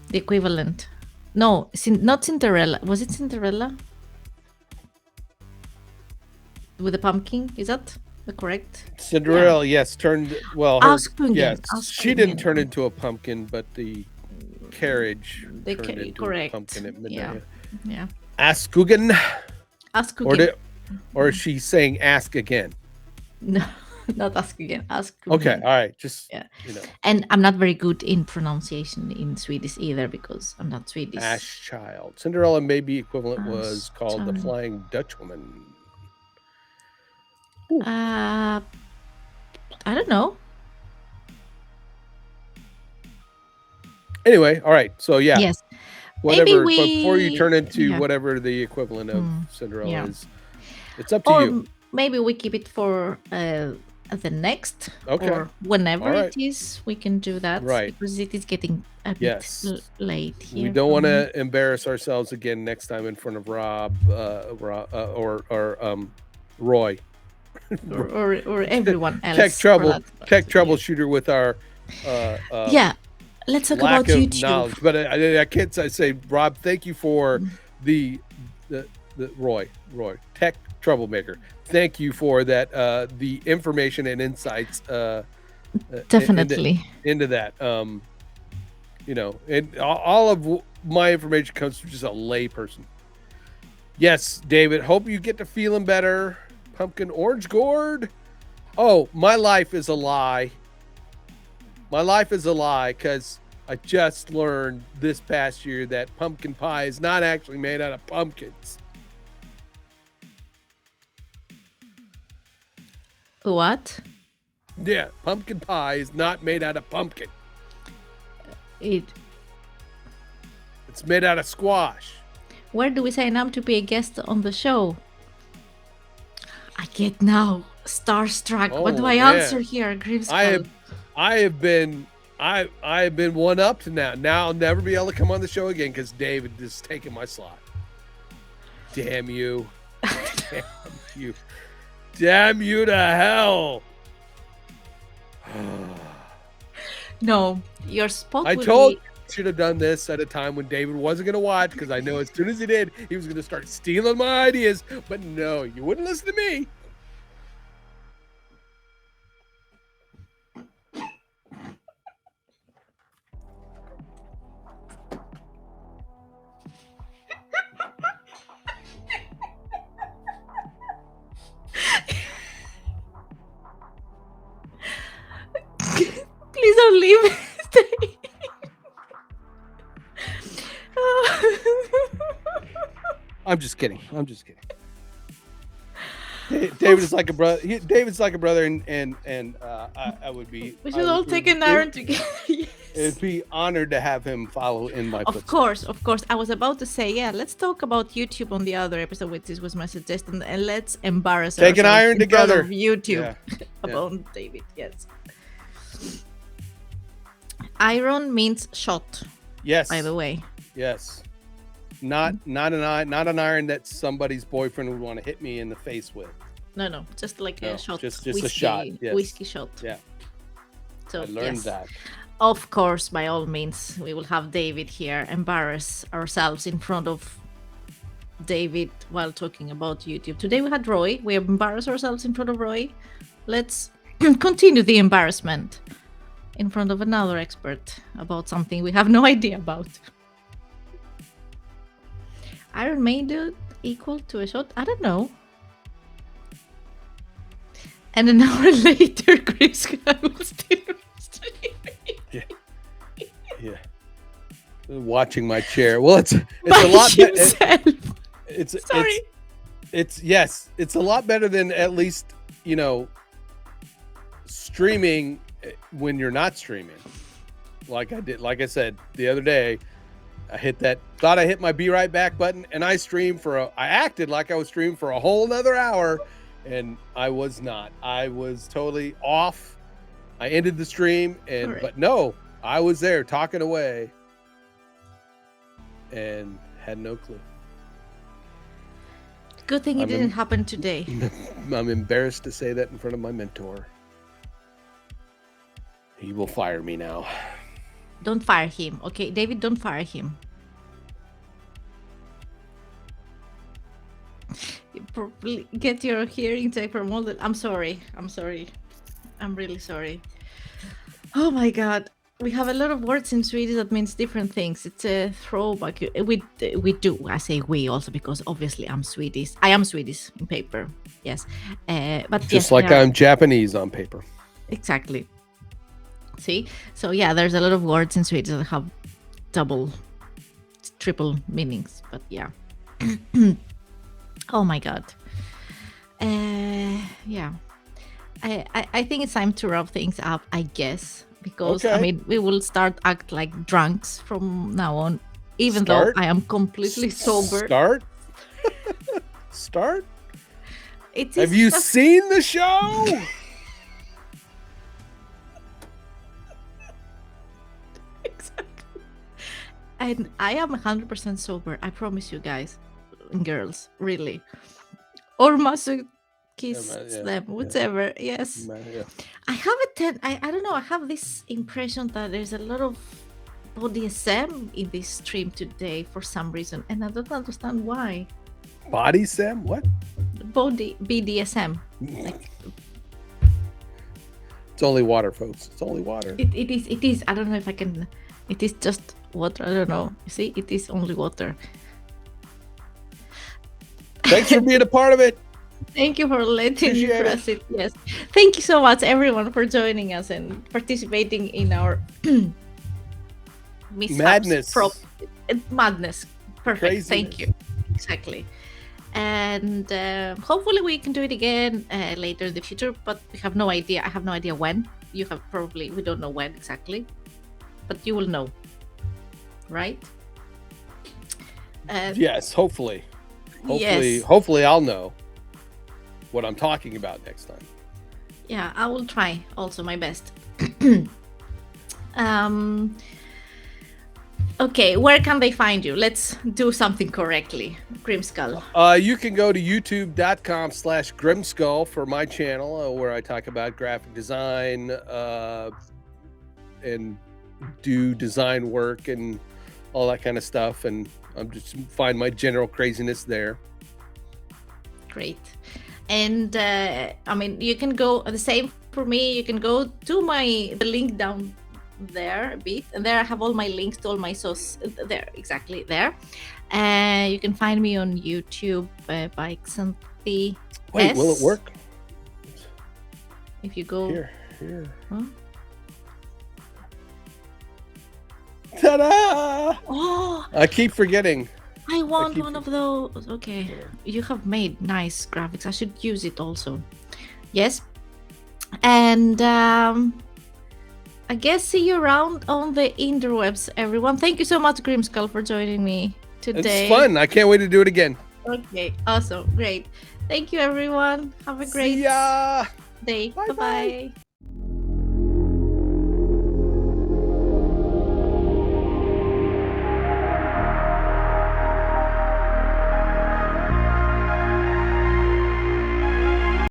the equivalent. No, not Cinderella. Was it Cinderella with the pumpkin? Is that the correct?
Cinderella, yes, turned well. Her,
Askungen,
yes, she didn't
Askungen.
turn into a pumpkin, but the carriage
The
turned into
correct.
a pumpkin at
Yeah.
midnight.
Yeah.
Askugen, or
Askungen.
or is she saying ask again?
No, not ask again. Ask.
Okay, all right, just
Yeah.
you know,
And I'm not very good in pronunciation in Swedish either because I'm not Swedish.
Ash Child. Cinderella maybe equivalent was
Ash
called the
Child.
Flying Dutchwoman.
I don't know.
Anyway, all right, so yeah,
Yes.
whatever.
Maybe
Before you turn into
yeah.
whatever the equivalent of Cinderella
yeah.
is, it's up to
Or
you.
maybe we keep it for the next
Okay.
or whenever
All right.
it is. We can do that
Right.
because it is getting a bit
Yes.
late here.
We don't
for
want
me.
to embarrass ourselves again next time in front of Rob, or Roy.
or everyone else.
Tech
for that.
tech troubleshooter with our
Yeah. Let's talk
lack
about
of
YouTube.
knowledge. But I can't say, Rob, thank you for the Roy tech troublemaker. Thank you for that, the information and insights
Definitely.
into that. You know, and all of my information comes from just a lay person. Yes, David, hope you get to feeling better. Pumpkin Orange Gourd. Oh, my life is a lie. My life is a lie because I just learned this past year that pumpkin pie is not actually made out of pumpkins.
What?
Yeah, pumpkin pie is not made out of pumpkin. It's made out of squash.
Where do we sign up to be a guest on the show? I get now starstruck. What do
Oh,
I
man.
answer here, Grymskull?
I have been one up to now. Now I'll never be able to come on the show again because David is taking my slot. Damn you. Damn you. Damn you to hell.
No, your spot.
I
will
told
be-
you I should have done this at a time when David wasn't going to watch because I know as soon as he did, he was going to start stealing my ideas. But no, you wouldn't listen to me.
Please don't leave. Stay.
I'm just kidding. I'm just kidding. David is like a brother. David's like a brother, I would be.
We
I
should all
would.
take an iron together.
It'd
Yes.
be honored to have him follow in my
Of
footsteps.
course, of course. I was about to say, yeah, let's talk about YouTube on the other episode, which this was my suggestion, and let's embarrass
Take an
ourselves
iron
in front of
together.
YouTube
Yeah. Yeah.
about David. Yes. Iron means shot,
Yes.
by the way.
Yes. Not an iron that somebody's boyfriend would want to hit me in the face with.
No, just like
No,
a shot.
just
whiskey,
a shot. Yes.
Whiskey shot.
Yeah.
So
I learned
yes.
that.
Of course, by all means, we will have David here embarrass ourselves in front of David while talking about YouTube. Today we had Roy. We embarrassed ourselves in front of Roy. Let's continue the embarrassment in front of another expert about something we have no idea about. Iron Maiden equal to a shot? I don't know. And an hour later, Grymskull was still streaming.
Yeah. Watching my chair. Well, it's
By
a lot.
himself. Sorry.
It's yes. It's a lot better than at least streaming when you're not streaming. Like I did. Like I said the other day, thought I hit my be right back button, and I acted like I was streaming for a whole nother hour, and I was not. I was totally off. I ended the stream, but no, I was there talking away and had no clue.
Good thing it didn't happen today.
I'm embarrassed to say that in front of my mentor. He will fire me now.
Don't fire him, okay? David, don't fire him. You probably get your hearing tape removed. I'm sorry. I'm really sorry. Oh my god. We have a lot of words in Swedish that means different things. It's a throwback. We do. I say we also because obviously I'm Swedish. I am Swedish on paper. Yes. But
just
yes,
like I'm Japanese on paper.
Exactly. See? So yeah, there's a lot of words in Swedish that have double, triple meanings. But yeah. Oh my god. Yeah. I think it's time to wrap things up, I guess. Because
Okay.
I mean, we will act like drunks from now on, even though I am completely sober.
Start.
Have
you seen the show?
Exactly. And I am 100% sober. I promise you guys and girls, really. Or kiss them, whatever. Yes.
Yeah.
I have I don't know. I have this impression that there's a lot of body SM in this stream today for some reason, and I don't understand why.
Body Sam? What?
Body BDSM. Like,
it's only water, folks. It's only water.
It is. I don't know if I can. It is just water. I don't know. You see, it is only water.
Thanks for being a part of it.
Thank you for letting me press it. Yes. Thank you so much, everyone, for joining us and participating in our
madness.
Madness. Perfect.
Craziness.
Thank you. Exactly. And hopefully we can do it again later in the future, but we have no idea. I have no idea when. We don't know when exactly, but you will know. Right?
Yes, hopefully.
Yes.
Hopefully I'll know what I'm talking about next time.
Yeah, I will try also my best. Okay, where can they find you? Let's do something correctly. Grymskull.
You can go to youtube.com/Grymskull for my channel where I talk about graphic design and do design work and all that kind of stuff. And I'm just find my general craziness there.
Great. And I mean, you can go the same for me. You can go to the link down there a bit, and there I have all my links to all my sources there, exactly there. You can find me on YouTube by Xanthi.
Wait, will it work?
If you go
here.
Huh?
Ta-da!
Oh,
I keep forgetting.
I
That
want
keeps
one
you
of those. Okay, you have made nice graphics. I should use it also. Yes, and I guess see you around on the interwebs, everyone. Thank you so much, Grymskull, for joining me
It's
today.
fun. I can't wait to do it again.
Okay, awesome, great. Thank you, everyone. Have a
See
great
ya.
day.
Bye
Bye
bye.
bye.